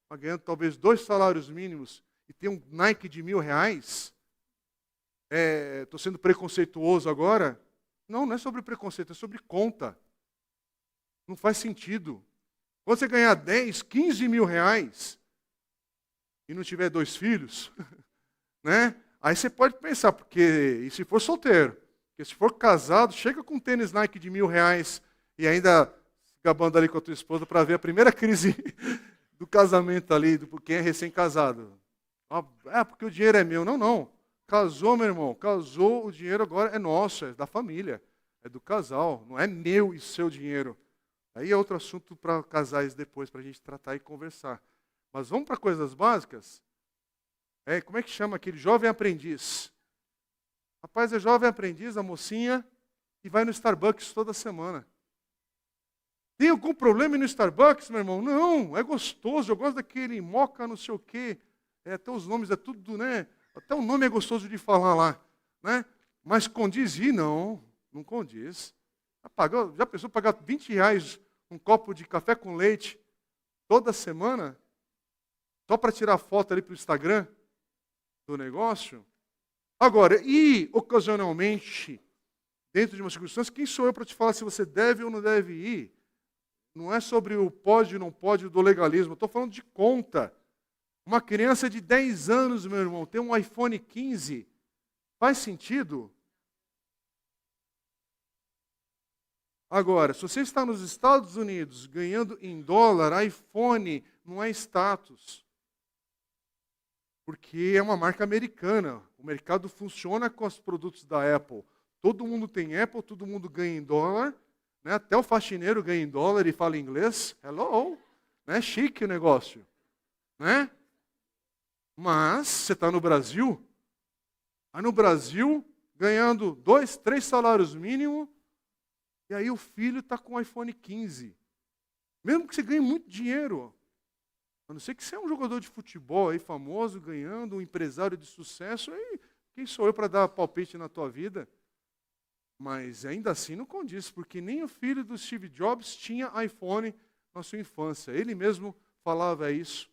Está ganhando talvez 2 salários mínimos, e tem um Nike de R$1.000, estou sendo preconceituoso agora? Não, não é sobre preconceito, é sobre conta. Não faz sentido. Quando você ganhar 10, 15 mil reais e não tiver 2 filhos, né? Aí você pode pensar, e se for solteiro, porque se for casado, chega com um tênis Nike de R$1.000 e ainda se gabando ali com a tua esposa para ver a primeira crise do casamento ali, quem é recém-casado. Porque o dinheiro é meu. Não, não. Casou, meu irmão. Casou, o dinheiro agora é nosso, é da família. É do casal. Não é meu e seu dinheiro. Aí é outro assunto para casais depois, para a gente tratar e conversar. Mas vamos para coisas básicas? Como é que chama aquele jovem aprendiz? Rapaz, é jovem aprendiz, a mocinha, e vai no Starbucks toda semana. Tem algum problema no Starbucks, meu irmão? Não, é gostoso. Eu gosto daquele moca, não sei o quê. Até os nomes, é tudo, né? Até o nome é gostoso de falar lá, né? Mas condiz? Não condiz. Já pensou pagar R$20 um copo de café com leite toda semana? Só para tirar foto ali para o Instagram do negócio? Agora, e ocasionalmente, dentro de uma circunstância, quem sou eu para te falar se você deve ou não deve ir? Não é sobre o pode ou não pode do legalismo, estou falando de conta. Uma criança de 10 anos, meu irmão, tem um iPhone 15. Faz sentido? Agora, se você está nos Estados Unidos ganhando em dólar, iPhone não é status. Porque é uma marca americana. O mercado funciona com os produtos da Apple. Todo mundo tem Apple, todo mundo ganha em dólar. Né? Até o faxineiro ganha em dólar e fala inglês. Hello! Né? Chique o negócio. Né? Mas você está no Brasil. Aí no Brasil, ganhando 2, 3 salários mínimos. E aí o filho está com o iPhone 15. Mesmo que você ganhe muito dinheiro. A não ser que você é um jogador de futebol aí famoso, ganhando, um empresário de sucesso, aí quem sou eu para dar palpite na tua vida? Mas ainda assim não condiz, porque nem o filho do Steve Jobs tinha iPhone na sua infância. Ele mesmo falava isso.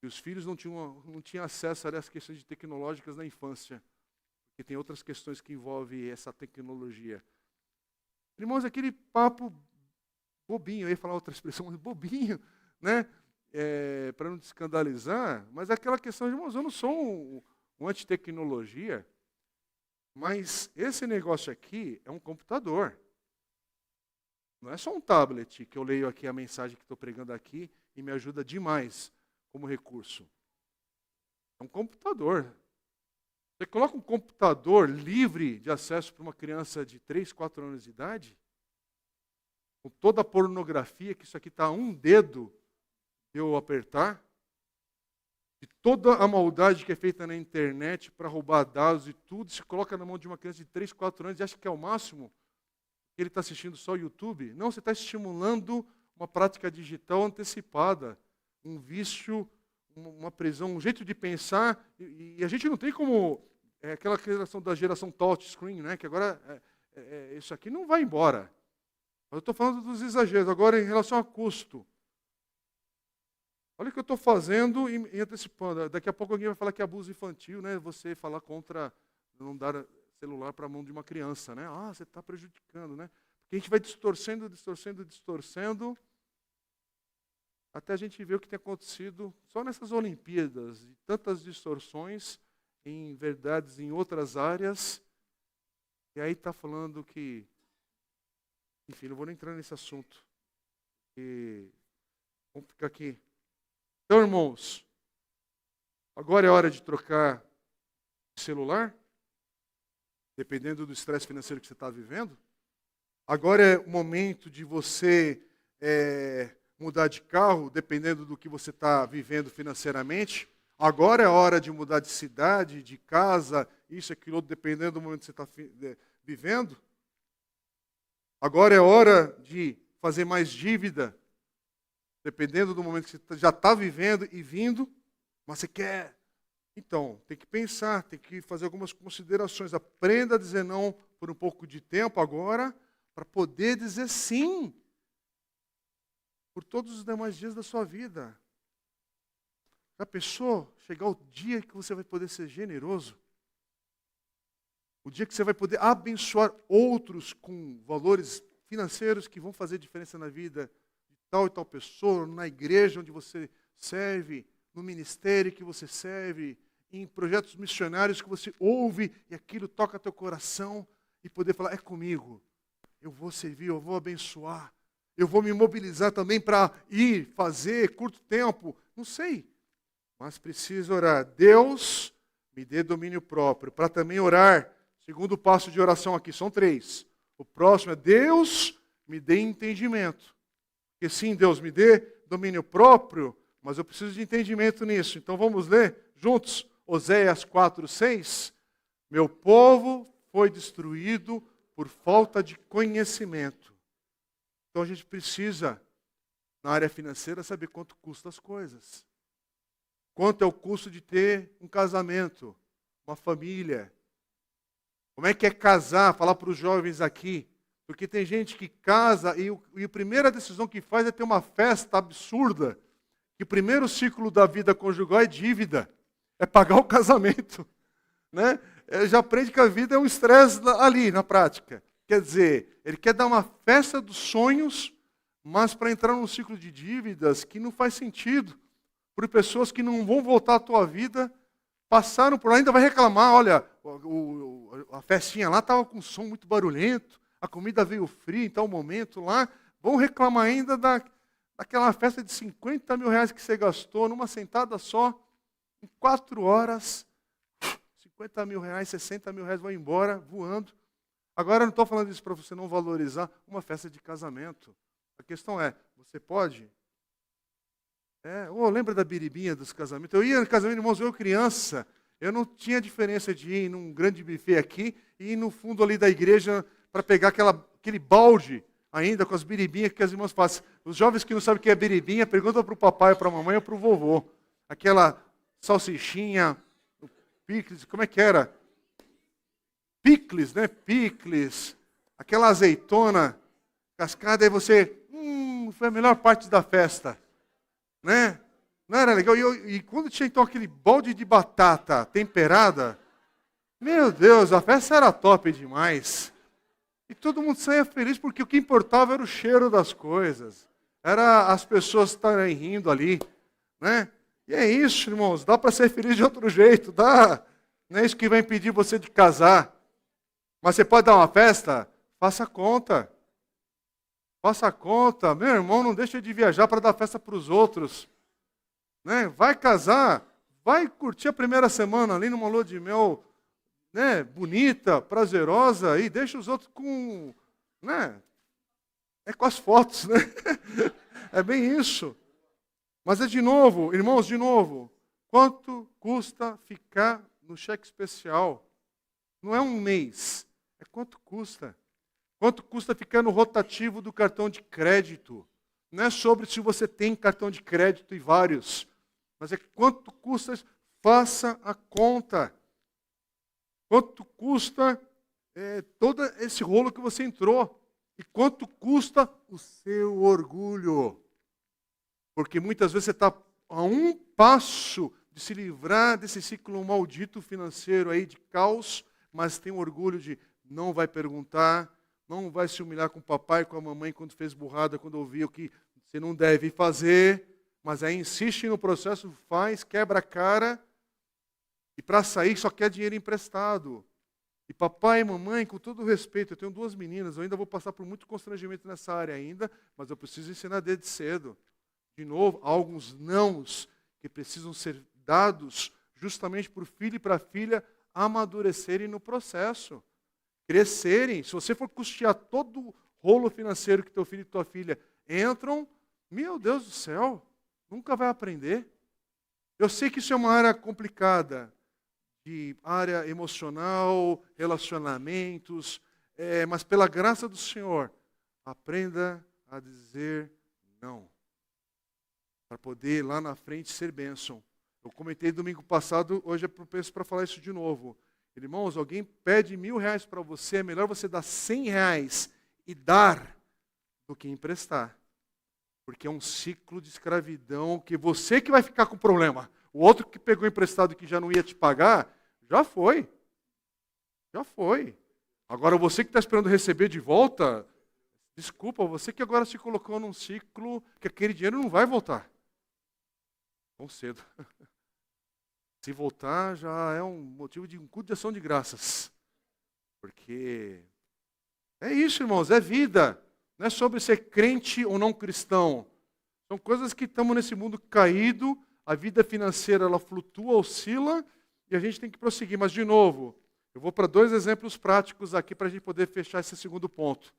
Que os filhos não tinham acesso a essas questões tecnológicas na infância. Porque tem outras questões que envolvem essa tecnologia. Irmãos, aquele papo bobinho, eu ia falar outra expressão, mas bobinho, né? Para não te escandalizar, mas aquela questão de, irmãos, eu não sou um anti-tecnologia, mas esse negócio aqui é um computador. Não é só um tablet que eu leio aqui a mensagem que estou pregando aqui e me ajuda demais como recurso. É um computador. Você coloca um computador livre de acesso para uma criança de 3, 4 anos de idade, com toda a pornografia, que isso aqui está a um dedo de eu apertar, de toda a maldade que é feita na internet para roubar dados e tudo, se coloca na mão de uma criança de 3, 4 anos e acha que é o máximo, que ele está assistindo só o YouTube. Não, você está estimulando uma prática digital antecipada, um vício, uma prisão, um jeito de pensar, e a gente não tem como, aquela geração da geração touchscreen, né, que agora isso aqui não vai embora. Eu estou falando dos exageros. Agora, em relação a custo, olha o que eu estou fazendo e antecipando. Daqui a pouco alguém vai falar que é abuso infantil, né? Você falar contra não dar celular para a mão de uma criança, né? Ah, você está prejudicando, né? Porque a gente vai distorcendo, até a gente ver o que tem acontecido só nessas Olimpíadas, e tantas distorções em verdades em outras áreas. E aí está falando que, enfim, não vou nem entrar nesse assunto. Vamos ficar aqui. Então, irmãos, agora é hora de trocar de celular, dependendo do estresse financeiro que você está vivendo. Agora é o momento de você mudar de carro, dependendo do que você está vivendo financeiramente. Agora é hora de mudar de cidade, de casa, isso, aquilo, dependendo do momento que você está vivendo. Agora é hora de fazer mais dívida, dependendo do momento que você já está vivendo e vindo, mas você quer. Então, tem que pensar, tem que fazer algumas considerações. Aprenda a dizer não por um pouco de tempo agora, para poder dizer sim por todos os demais dias da sua vida. Já pensou chegar o dia que você vai poder ser generoso? O dia que você vai poder abençoar outros com valores financeiros que vão fazer diferença na vida de tal e tal pessoa, na igreja onde você serve, no ministério que você serve, em projetos missionários que você ouve e aquilo toca teu coração e poder falar, é comigo, eu vou servir, eu vou abençoar, eu vou me mobilizar também para ir fazer curto tempo, não sei, mas preciso orar. Deus me dê domínio próprio, para também orar. Segundo passo de oração aqui, são 3. O próximo é Deus me dê entendimento. Porque sim, Deus me dê domínio próprio, mas eu preciso de entendimento nisso. Então vamos ler juntos Oséias 4:6. Meu povo foi destruído por falta de conhecimento. Então a gente precisa, na área financeira, saber quanto custam as coisas. Quanto é o custo de ter um casamento, uma família. Como é que é casar? Falar para os jovens aqui. Porque tem gente que casa e a primeira decisão que faz é ter uma festa absurda. Que o primeiro ciclo da vida conjugal é dívida. É pagar o casamento. Né? Ele já aprende que a vida é um estresse ali, na prática. Quer dizer, ele quer dar uma festa dos sonhos, mas para entrar num ciclo de dívidas que não faz sentido. Por pessoas que não vão voltar à tua vida, passaram por lá, ainda vai reclamar, olha, a festinha lá estava com som muito barulhento, a comida veio fria em tal momento lá, vão reclamar ainda daquela festa de 50 mil reais que você gastou numa sentada só, em 4 horas, 50 mil reais, 60 mil reais vão embora, voando. Agora, eu não estou falando isso para você não valorizar uma festa de casamento. A questão é, você pode? Lembra da biribinha dos casamentos? Eu ia no casamento, irmãos, eu criança, eu não tinha diferença de ir num grande buffet aqui e ir no fundo ali da igreja para pegar aquele balde ainda com as biribinhas que as irmãs fazem. Os jovens que não sabem o que é biribinha, perguntam para o papai, para a mamãe ou para o vovô. Aquela salsichinha, picles, como é que era? Picles, né? Picles. Aquela azeitona cascada, aí você, foi a melhor parte da festa. Né? Não era legal? E quando tinha então aquele balde de batata temperada, meu Deus, a festa era top demais. E todo mundo saía feliz porque o que importava era o cheiro das coisas. Era as pessoas estarem rindo ali. Né? E é isso, irmãos. Dá para ser feliz de outro jeito. Dá. Não é isso que vai impedir você de casar. Mas você pode dar uma festa? Faça conta. Faça conta. Meu irmão, não deixa de viajar para dar festa para os outros. Né? Vai casar, vai curtir a primeira semana ali numa lua de mel, né, bonita, prazerosa, e deixa os outros com, né, com as fotos, né? É bem isso. Mas de novo, irmãos, quanto custa ficar no cheque especial? Não é um mês, é quanto custa. Quanto custa ficar no rotativo do cartão de crédito? Não é sobre se você tem cartão de crédito e vários, mas é quanto custa, faça a conta. Quanto custa todo esse rolo que você entrou? E quanto custa o seu orgulho? Porque muitas vezes você está a um passo de se livrar desse ciclo maldito financeiro aí de caos, mas tem orgulho de não vai perguntar, não vai se humilhar com o papai e com a mamãe quando fez burrada, quando ouviu que você não deve fazer, mas aí insiste no processo, faz, quebra a cara, e para sair só quer dinheiro emprestado. E papai e mamãe, com todo respeito, eu tenho 2 meninas, eu ainda vou passar por muito constrangimento nessa área ainda, mas eu preciso ensinar desde cedo. De novo, há alguns nãos que precisam ser dados justamente para o filho e para a filha amadurecerem no processo. Crescerem. Se você for custear todo o rolo financeiro que teu filho e tua filha entram, meu Deus do céu, nunca vai aprender. Eu sei que isso é uma área complicada, de área emocional, relacionamentos, mas pela graça do Senhor, aprenda a dizer não, para poder lá na frente ser bênção. Eu comentei domingo passado, hoje é propenso para falar isso de novo. Irmãos, alguém pede R$1.000 para você, é melhor você dar R$100 e dar do que emprestar. Porque é um ciclo de escravidão que você que vai ficar com o problema. O outro que pegou emprestado e que já não ia te pagar, já foi. Já foi. Agora você que está esperando receber de volta, desculpa, você que agora se colocou num ciclo que aquele dinheiro não vai voltar. Tão cedo. Se voltar, já é um motivo de um culto de ação de graças. Porque é isso, irmãos, é vida. Não é sobre ser crente ou não cristão. São coisas que estamos nesse mundo caído, a vida financeira ela flutua, oscila, e a gente tem que prosseguir. Mas, de novo, eu vou para 2 exemplos práticos aqui para a gente poder fechar esse segundo ponto.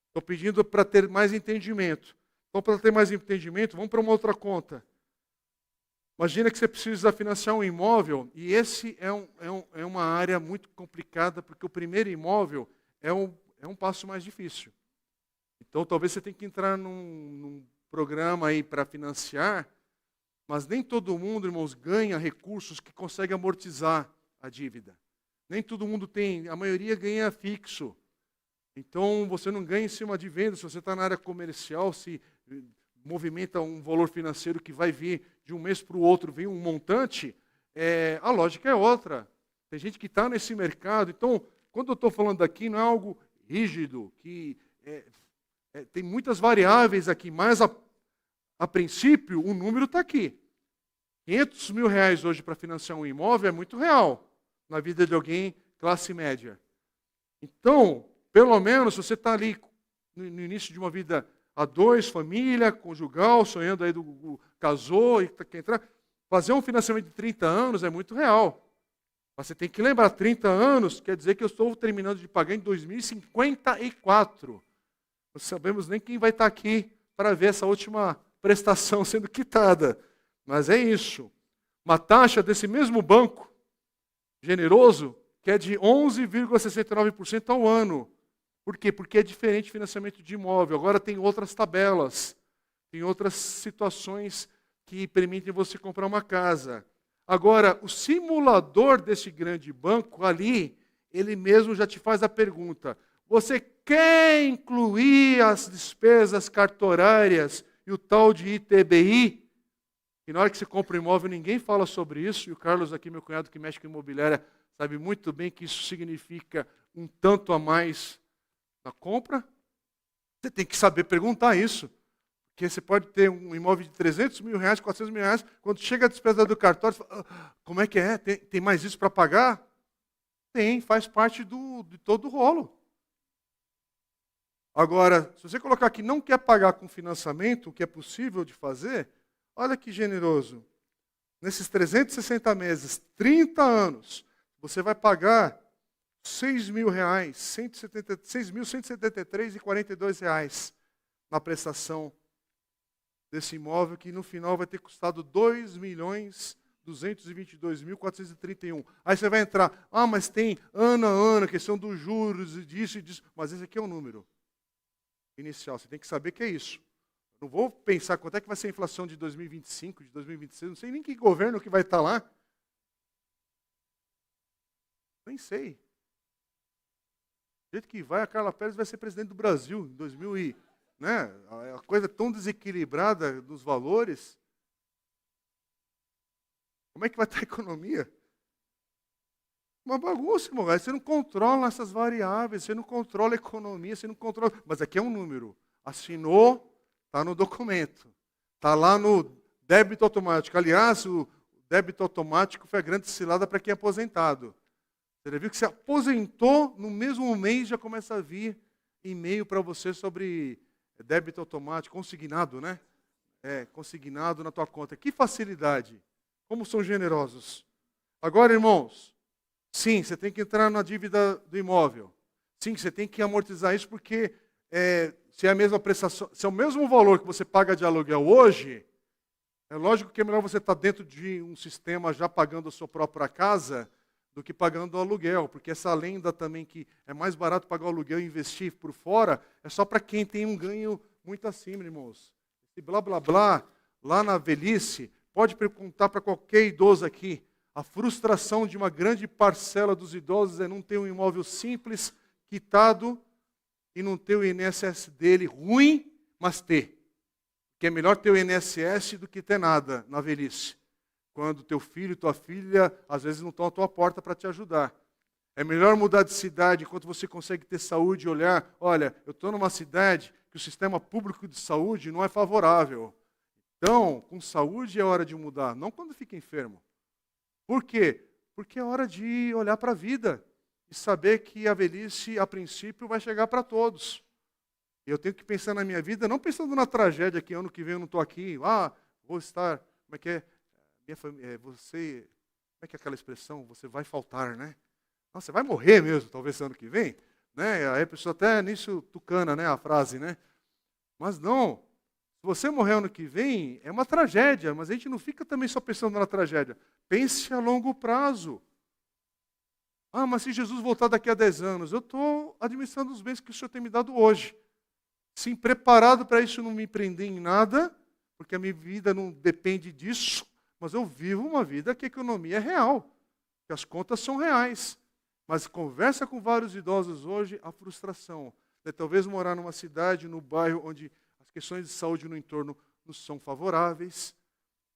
Estou pedindo para ter mais entendimento. Então, para ter mais entendimento, vamos para uma outra conta. Imagina que você precisa financiar um imóvel, e esse é uma área muito complicada, porque o primeiro imóvel é um passo mais difícil. Então, talvez você tenha que entrar num programa aí para financiar, mas nem todo mundo, irmãos, ganha recursos que consegue amortizar a dívida. Nem todo mundo tem, a maioria ganha fixo. Então, você não ganha em cima de venda. Se você está na área comercial, se movimenta um valor financeiro que vai vir de um mês para o outro, vem um montante, a lógica é outra. Tem gente que está nesse mercado. Então, quando eu estou falando aqui, não é algo rígido, que tem muitas variáveis aqui, mas a princípio o número está aqui. R$500 mil hoje para financiar um imóvel é muito real na vida de alguém classe média. Então, pelo menos, se você está ali no início de uma vida a dois, família, conjugal, sonhando aí, casou e quer entrar, fazer um financiamento de 30 anos é muito real. Mas você tem que lembrar, 30 anos quer dizer que eu estou terminando de pagar em 2054. Não sabemos nem quem vai estar aqui para ver essa última prestação sendo quitada. Mas é isso. Uma taxa desse mesmo banco, generoso, que é de 11,69% ao ano. Por quê? Porque é diferente de financiamento de imóvel. Agora tem outras tabelas, tem outras situações que permitem você comprar uma casa. Agora, o simulador desse grande banco ali, ele mesmo já te faz a pergunta: você quer incluir as despesas cartorárias e o tal de ITBI? E na hora que você compra um imóvel, ninguém fala sobre isso. E o Carlos aqui, meu cunhado que mexe com imobiliária, sabe muito bem que isso significa um tanto a mais na compra. Você tem que saber perguntar isso. Porque você pode ter um imóvel de 300 mil reais, 400 mil reais, quando chega a despesa do cartório, você fala: como é que é? Tem mais isso para pagar? Tem, faz parte de todo o rolo. Agora, se você colocar que não quer pagar com financiamento, o que é possível de fazer, olha que generoso. Nesses 360 meses, 30 anos, você vai pagar R$ 6.000, 6.173,42 reais na prestação desse imóvel, que no final vai ter custado R$ 2.222.431. Aí você vai entrar, mas tem ano a ano, questão dos juros e disso e disso. Mas esse aqui é o número inicial, você tem que saber que é isso. Não vou pensar quanto é que vai ser a inflação de 2025, de 2026, não sei nem que governo que vai estar lá. Nem sei. Do jeito que vai, a Carla Pérez vai ser presidente do Brasil em 2000 e... Né? A coisa tão desequilibrada dos valores. Como é que vai estar a economia? Uma bagunça, irmão. Você não controla essas variáveis, você não controla a economia, você não controla... Mas aqui é um número. Assinou, está no documento. Está lá no débito automático. Aliás, o débito automático foi a grande cilada para quem é aposentado. Você viu que se aposentou, no mesmo mês já começa a vir e-mail para você sobre débito automático, consignado, né? Consignado na tua conta. Que facilidade. Como são generosos. Agora, irmãos, sim, você tem que entrar na dívida do imóvel. Sim, você tem que amortizar isso porque se é a mesma prestação, se é o mesmo valor que você paga de aluguel hoje, é lógico que é melhor você estar dentro de um sistema já pagando a sua própria casa do que pagando o aluguel, porque essa lenda também que é mais barato pagar o aluguel e investir por fora, é só para quem tem um ganho muito acima, irmãos. Esse blá blá blá, lá na velhice, pode perguntar para qualquer idoso aqui, a frustração de uma grande parcela dos idosos é não ter um imóvel simples, quitado, e não ter o INSS dele ruim, mas ter. Que é melhor ter o INSS do que ter nada na velhice. Quando teu filho e tua filha, às vezes, não estão à tua porta para te ajudar. É melhor mudar de cidade enquanto você consegue ter saúde e olhar, olha, eu estou numa cidade que o sistema público de saúde não é favorável. Então, com saúde é hora de mudar, não quando fica enfermo. Por quê? Porque é hora de olhar para a vida e saber que a velhice, a princípio, vai chegar para todos. Eu tenho que pensar na minha vida, não pensando na tragédia que ano que vem eu não estou aqui, vou estar, como é que é? Você, como é que é aquela expressão? Você vai faltar, né? Não, você vai morrer mesmo, talvez ano que vem, né? Aí a pessoa até nisso tucana, né? A frase, né? Mas não, se você morrer ano que vem, é uma tragédia, mas a gente não fica também só pensando na tragédia. Pense a longo prazo. Mas se Jesus voltar daqui a 10 anos, eu estou administrando os bens que o Senhor tem me dado hoje. Sim, preparado para isso não me prender em nada, porque a minha vida não depende disso. Mas eu vivo uma vida que a economia é real, que as contas são reais. Mas conversa com vários idosos hoje, a frustração. Talvez morar numa cidade, no bairro, onde as questões de saúde no entorno não são favoráveis.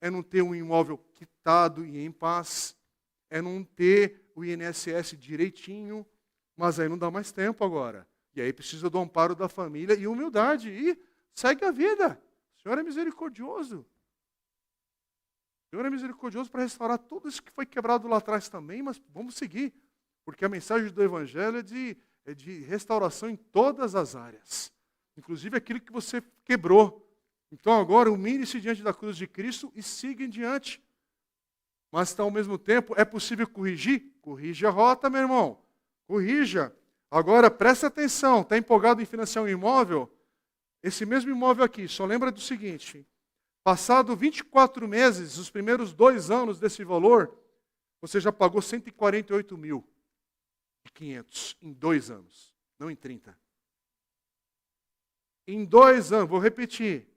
É não ter um imóvel quitado e em paz. É não ter o INSS direitinho. Mas aí não dá mais tempo agora. E aí precisa do amparo da família e humildade. E segue a vida. O Senhor é misericordioso. O Senhor é misericordioso para restaurar tudo isso que foi quebrado lá atrás também, mas vamos seguir. Porque a mensagem do Evangelho é de é de restauração em todas as áreas, inclusive aquilo que você quebrou. Então agora humilhe-se diante da cruz de Cristo e siga em diante. Mas ao mesmo tempo, é possível corrigir? Corrija a rota, meu irmão. Corrija. Agora, presta atenção. Está empolgado em financiar um imóvel? Esse mesmo imóvel aqui, só lembra do seguinte. Passado 24 meses, os primeiros 2 anos desse valor, você já pagou 148.500 em 2 anos. Não em 30. Em 2 anos, vou repetir.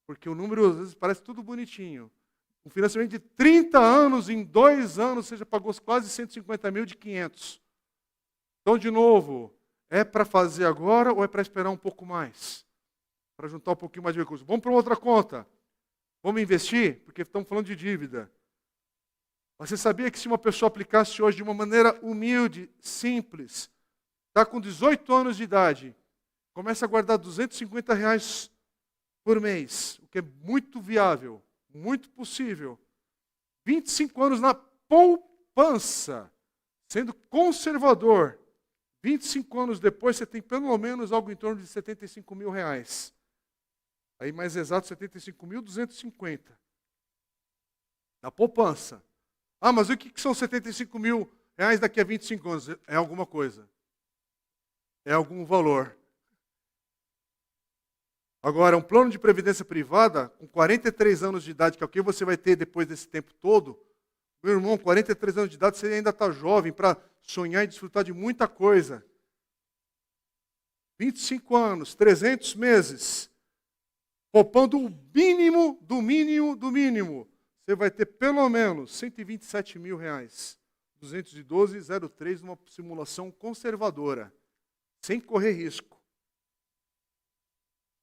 Porque o número, às vezes, parece tudo bonitinho. Um financiamento de 30 anos, em 2 anos, você já pagou quase 150 mil de 500. Então, de novo, é para fazer agora ou é para esperar um pouco mais? Para juntar um pouquinho mais de recursos. Vamos para outra conta. Vamos investir? Porque estamos falando de dívida. Você sabia que se uma pessoa aplicasse hoje de uma maneira humilde, simples, está com 18 anos de idade, começa a guardar R$250 por mês, o que é muito viável, muito possível. 25 anos na poupança, sendo conservador. 25 anos depois, você tem pelo menos algo em torno de R$75 mil. Aí, mais exato, 75.250. Na poupança. Ah, mas o que são 75 mil reais daqui a 25 anos? É alguma coisa. É algum valor. Agora, um plano de previdência privada, com 43 anos de idade, que é o que você vai ter depois desse tempo todo, meu irmão, 43 anos de idade, você ainda está jovem para sonhar e desfrutar de muita coisa. 25 anos, 300 meses, poupando o mínimo do mínimo do mínimo, você vai ter pelo menos R$127 mil. 212,03 numa simulação conservadora, sem correr risco.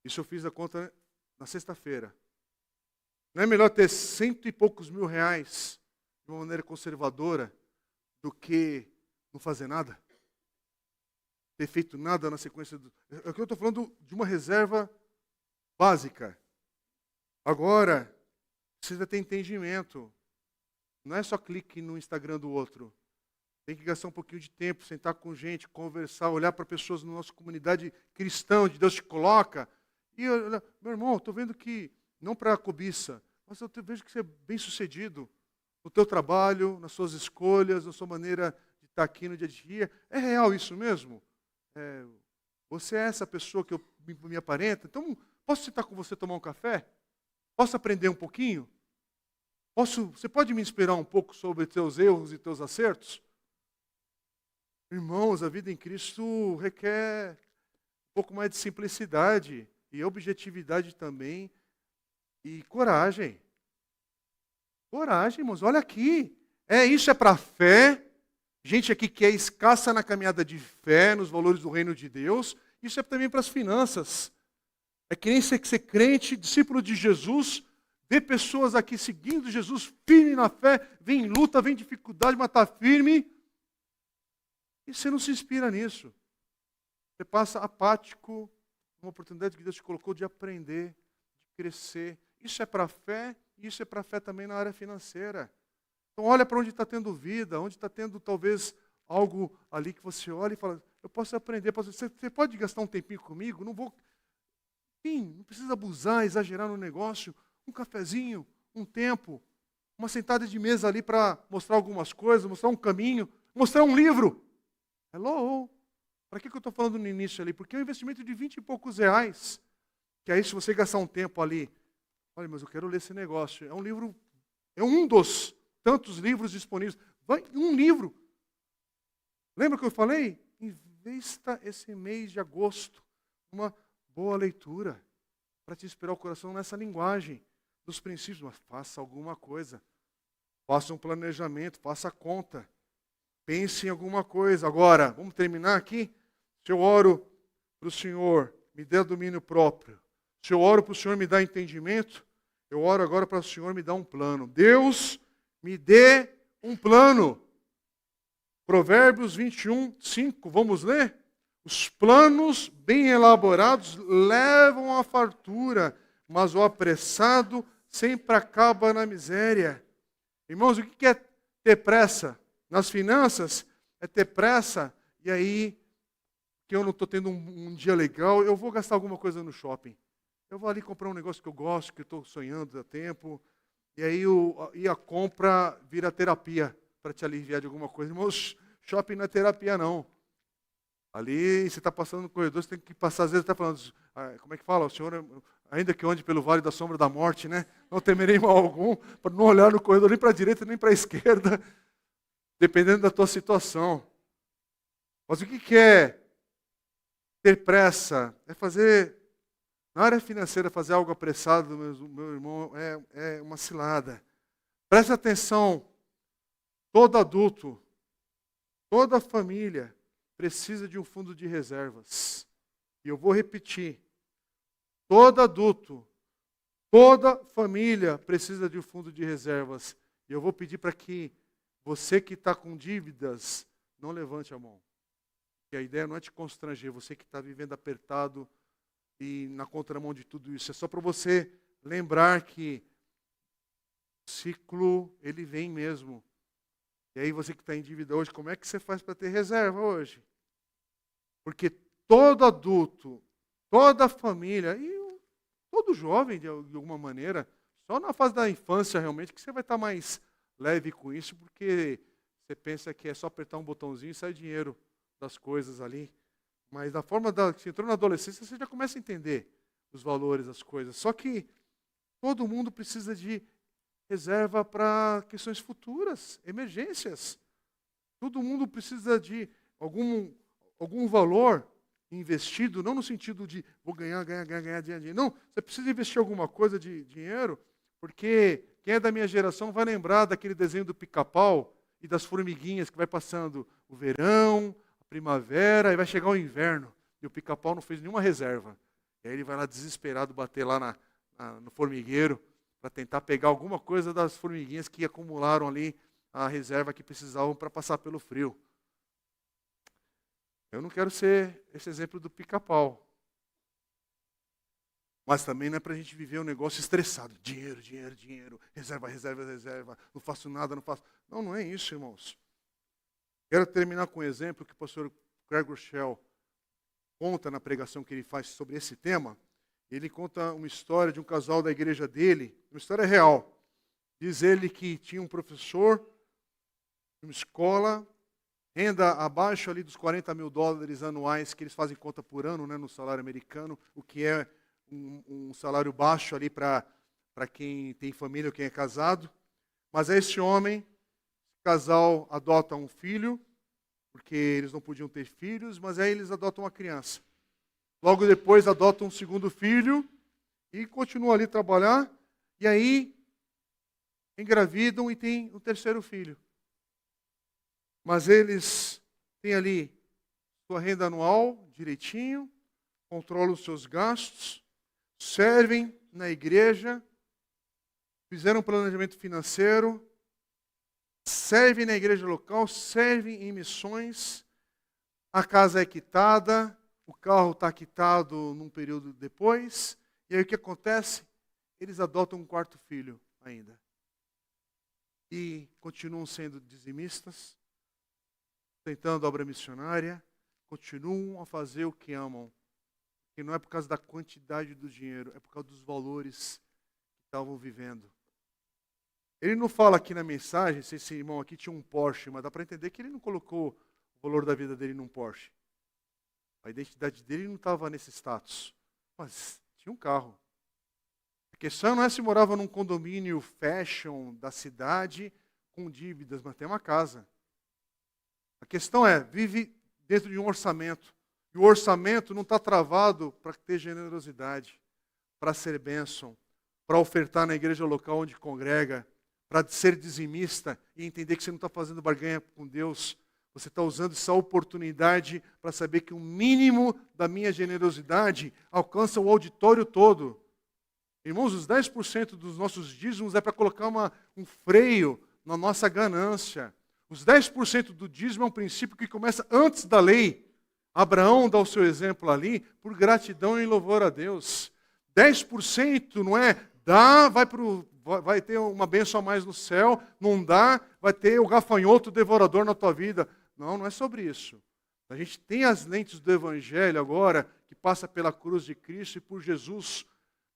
Isso eu fiz a conta na sexta-feira. Não é melhor ter 100 e poucos mil reais de uma maneira conservadora do que não fazer nada? Ter feito nada na sequência do... Aqui eu estou falando de uma reserva básica. Agora, precisa ter entendimento. Não é só clique no Instagram do outro. Tem que gastar um pouquinho de tempo, sentar com gente, conversar, olhar para pessoas na nossa comunidade cristã, onde Deus te coloca. E, meu irmão, estou vendo que, não para a cobiça, mas eu vejo que você é bem sucedido no teu trabalho, nas suas escolhas, na sua maneira de estar aqui no dia a dia. É real isso mesmo? Você é essa pessoa que me aparenta? Então, posso sentar com você, tomar um café? Posso aprender um pouquinho? Você pode me inspirar um pouco sobre teus erros e teus acertos? Irmãos, a vida em Cristo requer um pouco mais de simplicidade e objetividade também e coragem. Coragem, irmãos, olha aqui. Isso é para fé. Gente aqui que é escassa na caminhada de fé, nos valores do reino de Deus. Isso é também para as finanças. É que nem ser crente, discípulo de Jesus, ver pessoas aqui seguindo Jesus, firme na fé, vem luta, vem dificuldade, mas está firme. E você não se inspira nisso. Você passa apático, uma oportunidade que Deus te colocou de aprender, de crescer. Isso é para a fé, e isso é para a fé também na área financeira. Então olha para onde está tendo vida, onde está tendo talvez algo ali que você olha e fala, eu posso aprender, você pode gastar um tempinho comigo? Não vou... Sim, não precisa abusar, exagerar no negócio. Um cafezinho, um tempo, uma sentada de mesa ali para mostrar algumas coisas, mostrar um caminho, mostrar um livro. Hello! Para que eu estou falando no início ali? Porque é um investimento de 20 e poucos reais. Que aí se você gastar um tempo ali, olha, mas eu quero ler esse negócio. É um livro, é um dos tantos livros disponíveis. Vai, um livro. Lembra que eu falei? Investa esse mês de agosto uma boa leitura para te inspirar o coração nessa linguagem dos princípios. Mas faça alguma coisa. Faça um planejamento, faça a conta. Pense em alguma coisa. Agora, vamos terminar aqui? Se eu oro para o Senhor, me dê domínio próprio. Se eu oro para o Senhor me dar entendimento, eu oro agora para o Senhor me dar um plano. Deus, me dê um plano. Provérbios 21, 5. Vamos ler? Os planos bem elaborados levam à fartura, mas o apressado sempre acaba na miséria. Irmãos, o que é ter pressa? Nas finanças, é ter pressa e aí que eu não estou tendo um dia legal, eu vou gastar alguma coisa no shopping. Eu vou ali comprar um negócio que eu gosto, que eu estou sonhando há tempo. E aí a compra vira terapia para te aliviar de alguma coisa. Irmãos, shopping não é terapia, não. Ali, você está passando no corredor, você tem que passar, às vezes está falando, como é que fala? O Senhor, ainda que eu ande pelo vale da sombra da morte, né? Não temerei mal algum, para não olhar no corredor nem para a direita, nem para a esquerda, dependendo da tua situação. Mas o que é ter pressa? É fazer, na área financeira, fazer algo apressado, meu irmão, é uma cilada. Presta atenção, todo adulto, toda família precisa de um fundo de reservas. E eu vou repetir. Todo adulto, toda família precisa de um fundo de reservas. E eu vou pedir para que você que está com dívidas, não levante a mão. Porque a ideia não é te constranger, você que está vivendo apertado e na contramão de tudo isso. É só para você lembrar que o ciclo, ele vem mesmo. E aí você que está em dívida hoje, como é que você faz para ter reserva hoje? Porque todo adulto, toda família, e todo jovem, de alguma maneira, só na fase da infância realmente, que você vai estar mais leve com isso, porque você pensa que é só apertar um botãozinho e sai dinheiro das coisas ali. Mas da forma que você entrou na adolescência, você já começa a entender os valores das coisas. Só que todo mundo precisa de reserva para questões futuras, emergências. Todo mundo precisa de algum valor investido, não no sentido de vou ganhar dinheiro. Não, você precisa investir alguma coisa de dinheiro, porque quem é da minha geração vai lembrar daquele desenho do Pica-Pau e das formiguinhas que vai passando o verão, a primavera, e vai chegar o inverno. E o Pica-Pau não fez nenhuma reserva. E aí ele vai lá desesperado bater lá no formigueiro para tentar pegar alguma coisa das formiguinhas que acumularam ali a reserva que precisavam para passar pelo frio. Eu não quero ser esse exemplo do Pica-Pau. Mas também não é para a gente viver um negócio estressado. Dinheiro, reserva. Não faço nada, não faço... Não é isso, irmãos. Quero terminar com um exemplo que o pastor Craig Rochelle conta na pregação que ele faz sobre esse tema. Ele conta uma história de um casal da igreja dele, uma história real. Diz ele que tinha um professor, uma escola, renda abaixo ali dos $40 mil anuais, que eles fazem conta por ano, né, no salário americano, o que é um salário baixo ali para quem tem família ou quem é casado. Mas esse homem, esse casal adota um filho, porque eles não podiam ter filhos, mas aí eles adotam uma criança. Logo depois adotam um segundo filho e continuam ali a trabalhar. E aí engravidam e têm um terceiro filho. Mas eles têm ali sua renda anual direitinho, controlam os seus gastos, servem na igreja, fizeram um planejamento financeiro, servem na igreja local, servem em missões, a casa é quitada, o carro está quitado num período depois, e aí o que acontece? Eles adotam um quarto filho ainda. E continuam sendo dizimistas, tentando obra missionária, continuam a fazer o que amam. E não é por causa da quantidade do dinheiro, é por causa dos valores que estavam vivendo. Ele não fala aqui na mensagem se esse irmão aqui tinha um Porsche, mas dá para entender que ele não colocou o valor da vida dele num Porsche. A identidade dele não estava nesse status, mas tinha um carro. A questão não é se morava num condomínio fashion da cidade com dívidas, mas tem uma casa. A questão é, vive dentro de um orçamento. E o orçamento não está travado para ter generosidade, para ser bênção, para ofertar na igreja local onde congrega, para ser dizimista e entender que você não está fazendo barganha com Deus. Você está usando essa oportunidade para saber que o mínimo da minha generosidade alcança o auditório todo. Irmãos, os 10% dos nossos dízimos é para colocar um freio na nossa ganância. Os 10% do dízimo é um princípio que começa antes da lei. Abraão dá o seu exemplo ali por gratidão e louvor a Deus. 10% não é dá, vai ter uma bênção a mais no céu, não dá, vai ter o gafanhoto devorador na tua vida. Não é sobre isso. A gente tem as lentes do Evangelho agora, que passa pela cruz de Cristo e por Jesus,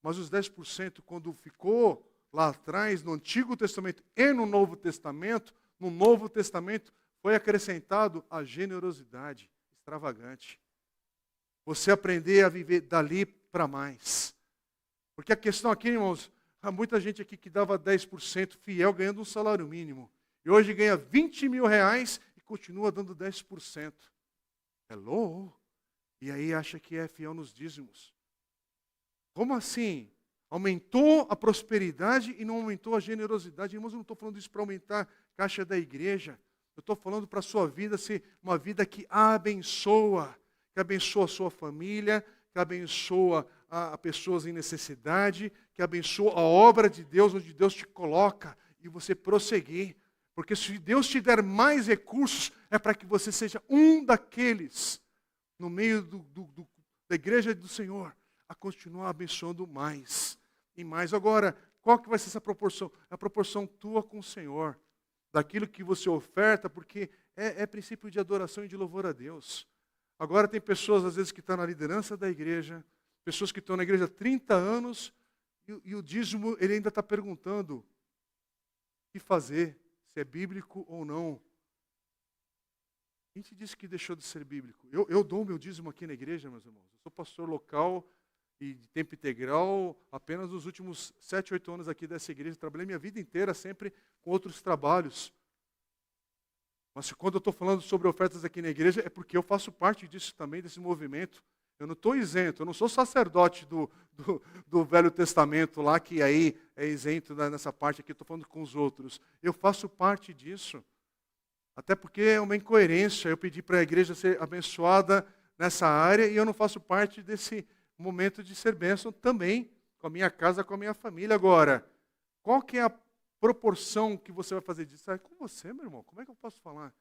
mas os 10%, quando ficou lá atrás, no Antigo Testamento e no Novo Testamento, no Novo Testamento foi acrescentado a generosidade extravagante. Você aprender a viver dali para mais. Porque a questão aqui, irmãos, há muita gente aqui que dava 10% fiel ganhando um salário mínimo. E hoje ganha 20 mil reais e continua dando 10%. Hello? E aí acha que é fiel nos dízimos. Como assim? Aumentou a prosperidade e não aumentou a generosidade. Irmãos, eu não estou falando isso para aumentar a caixa da igreja. Eu estou falando para a sua vida ser uma vida que abençoa a sua família, que abençoa a pessoas em necessidade, que abençoa a obra de Deus, onde Deus te coloca, e você prosseguir. Porque se Deus te der mais recursos, é para que você seja um daqueles, no meio da igreja do Senhor, a continuar abençoando mais e mais. Agora, qual que vai ser essa proporção? A proporção tua com o Senhor, daquilo que você oferta, porque é princípio de adoração e de louvor a Deus. Agora tem pessoas, às vezes, que estão na liderança da igreja, pessoas que estão na igreja há 30 anos, e o dízimo, ele ainda está perguntando o que fazer, se é bíblico ou não. Quem te disse que deixou de ser bíblico? Eu dou o meu dízimo aqui na igreja, meus irmãos. Eu sou pastor local e de tempo integral apenas nos últimos 7, 8 anos aqui dessa igreja. Trabalhei minha vida inteira sempre com outros trabalhos. Mas quando eu estou falando sobre ofertas aqui na igreja, é porque eu faço parte disso também, desse movimento. Eu não estou isento, eu não sou sacerdote do Velho Testamento lá, que aí é isento nessa parte aqui, estou falando com os outros. Eu faço parte disso. Até porque é uma incoerência eu pedi para a igreja ser abençoada nessa área e eu não faço parte desse momento de ser bênção também, com a minha casa, com a minha família. Agora, qual que é a proporção que você vai fazer disso? É com você, meu irmão, como é que eu posso falar?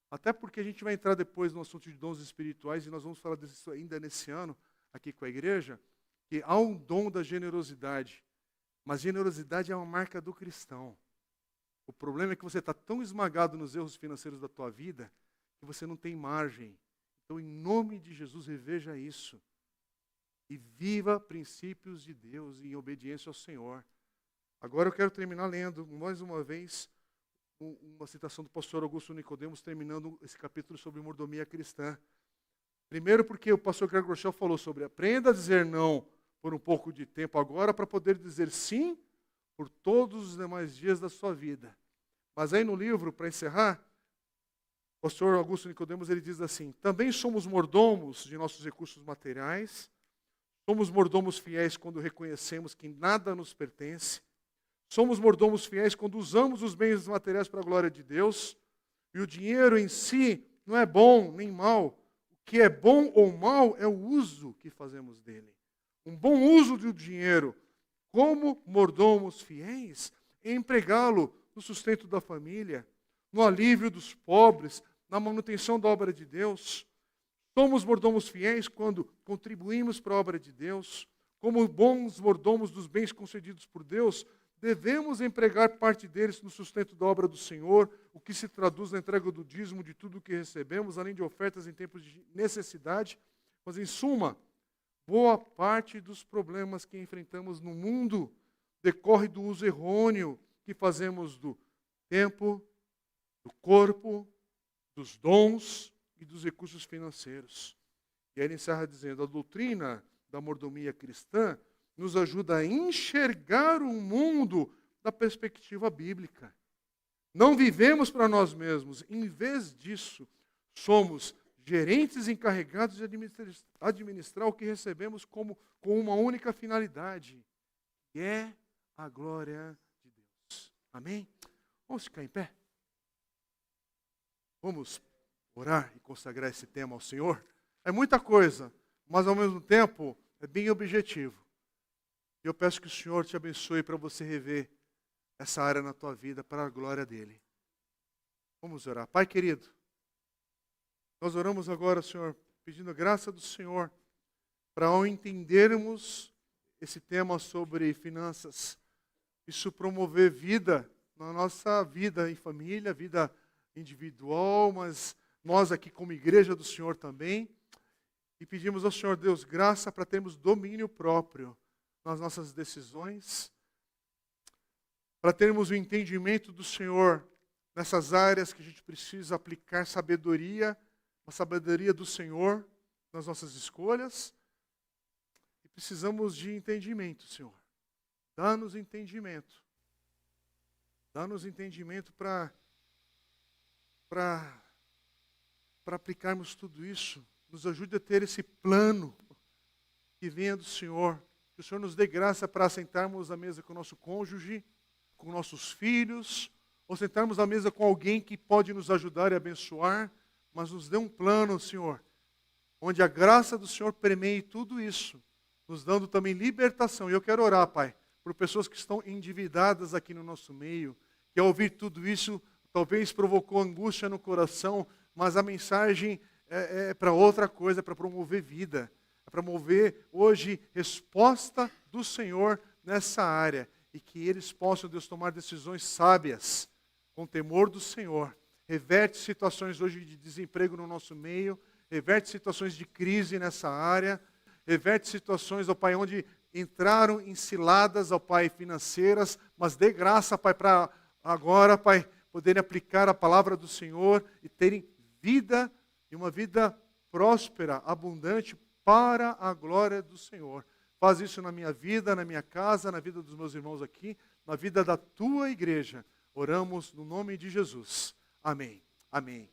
Até porque a gente vai entrar depois no assunto de dons espirituais e nós vamos falar disso ainda nesse ano, aqui com a igreja, que há um dom da generosidade, mas generosidade é uma marca do cristão. O problema é que você está tão esmagado nos erros financeiros da tua vida que você não tem margem. Então, em nome de Jesus, reveja isso. E viva princípios de Deus em obediência ao Senhor. Agora eu quero terminar lendo, mais uma vez, uma citação do pastor Augusto Nicodemos, terminando esse capítulo sobre mordomia cristã. Primeiro porque o pastor Greg Rochelle falou sobre aprenda a dizer não por um pouco de tempo agora para poder dizer sim por todos os demais dias da sua vida. Mas aí no livro, para encerrar, o pastor Augusto Nicodemos ele diz assim: também somos mordomos de nossos recursos materiais, somos mordomos fiéis quando reconhecemos que nada nos pertence, somos mordomos fiéis quando usamos os bens materiais para a glória de Deus, e o dinheiro em si não é bom nem mal. O que é bom ou mal é o uso que fazemos dele. Um bom uso do dinheiro, como mordomos fiéis, é empregá-lo no sustento da família, no alívio dos pobres, na manutenção da obra de Deus. Somos mordomos fiéis quando contribuímos para a obra de Deus. Como bons mordomos dos bens concedidos por Deus, devemos empregar parte deles no sustento da obra do Senhor, o que se traduz na entrega do dízimo de tudo o que recebemos, além de ofertas em tempos de necessidade. Mas, em suma, boa parte dos problemas que enfrentamos no mundo decorre do uso errôneo que fazemos do tempo, do corpo, dos dons e dos recursos financeiros. E aí ele encerra dizendo: a doutrina da mordomia cristã nos ajuda a enxergar o mundo da perspectiva bíblica. Não vivemos para nós mesmos. Em vez disso, somos gerentes encarregados de administrar o que recebemos com uma única finalidade, que é a glória de Deus. Amém? Vamos ficar em pé? Vamos orar e consagrar esse tema ao Senhor? É muita coisa, mas ao mesmo tempo é bem objetivo. E eu peço que o Senhor te abençoe para você rever essa área na tua vida para a glória dele. Vamos orar. Pai querido, nós oramos agora, Senhor, pedindo a graça do Senhor para ao entendermos esse tema sobre finanças, isso promover vida na nossa vida em família, vida individual, mas nós aqui como igreja do Senhor também. E pedimos ao Senhor Deus graça para termos domínio próprio nas nossas decisões, para termos o entendimento do Senhor nessas áreas que a gente precisa aplicar sabedoria, a sabedoria do Senhor nas nossas escolhas. E precisamos de entendimento, Senhor. Dá-nos entendimento. Dá-nos entendimento para aplicarmos tudo isso. Nos ajude a ter esse plano que venha do Senhor. Que o Senhor nos dê graça para sentarmos à mesa com o nosso cônjuge, com nossos filhos, ou sentarmos à mesa com alguém que pode nos ajudar e abençoar, mas nos dê um plano, Senhor, onde a graça do Senhor permeie tudo isso, nos dando também libertação. E eu quero orar, Pai, por pessoas que estão endividadas aqui no nosso meio, que ao ouvir tudo isso, talvez provocou angústia no coração, mas a mensagem é para outra coisa, é para promover vida, é para promover hoje resposta do Senhor nessa área, e que eles possam, Deus, tomar decisões sábias, com temor do Senhor. Reverte situações hoje de desemprego no nosso meio, reverte situações de crise nessa área, reverte situações, ó Pai, onde entraram em ciladas, ó Pai, financeiras, mas dê graça, Pai, para agora, Pai, poderem aplicar a palavra do Senhor e terem vida, e uma vida próspera, abundante, para a glória do Senhor. Faz isso na minha vida, na minha casa, na vida dos meus irmãos aqui, na vida da tua igreja. Oramos no nome de Jesus. Amém. Amém.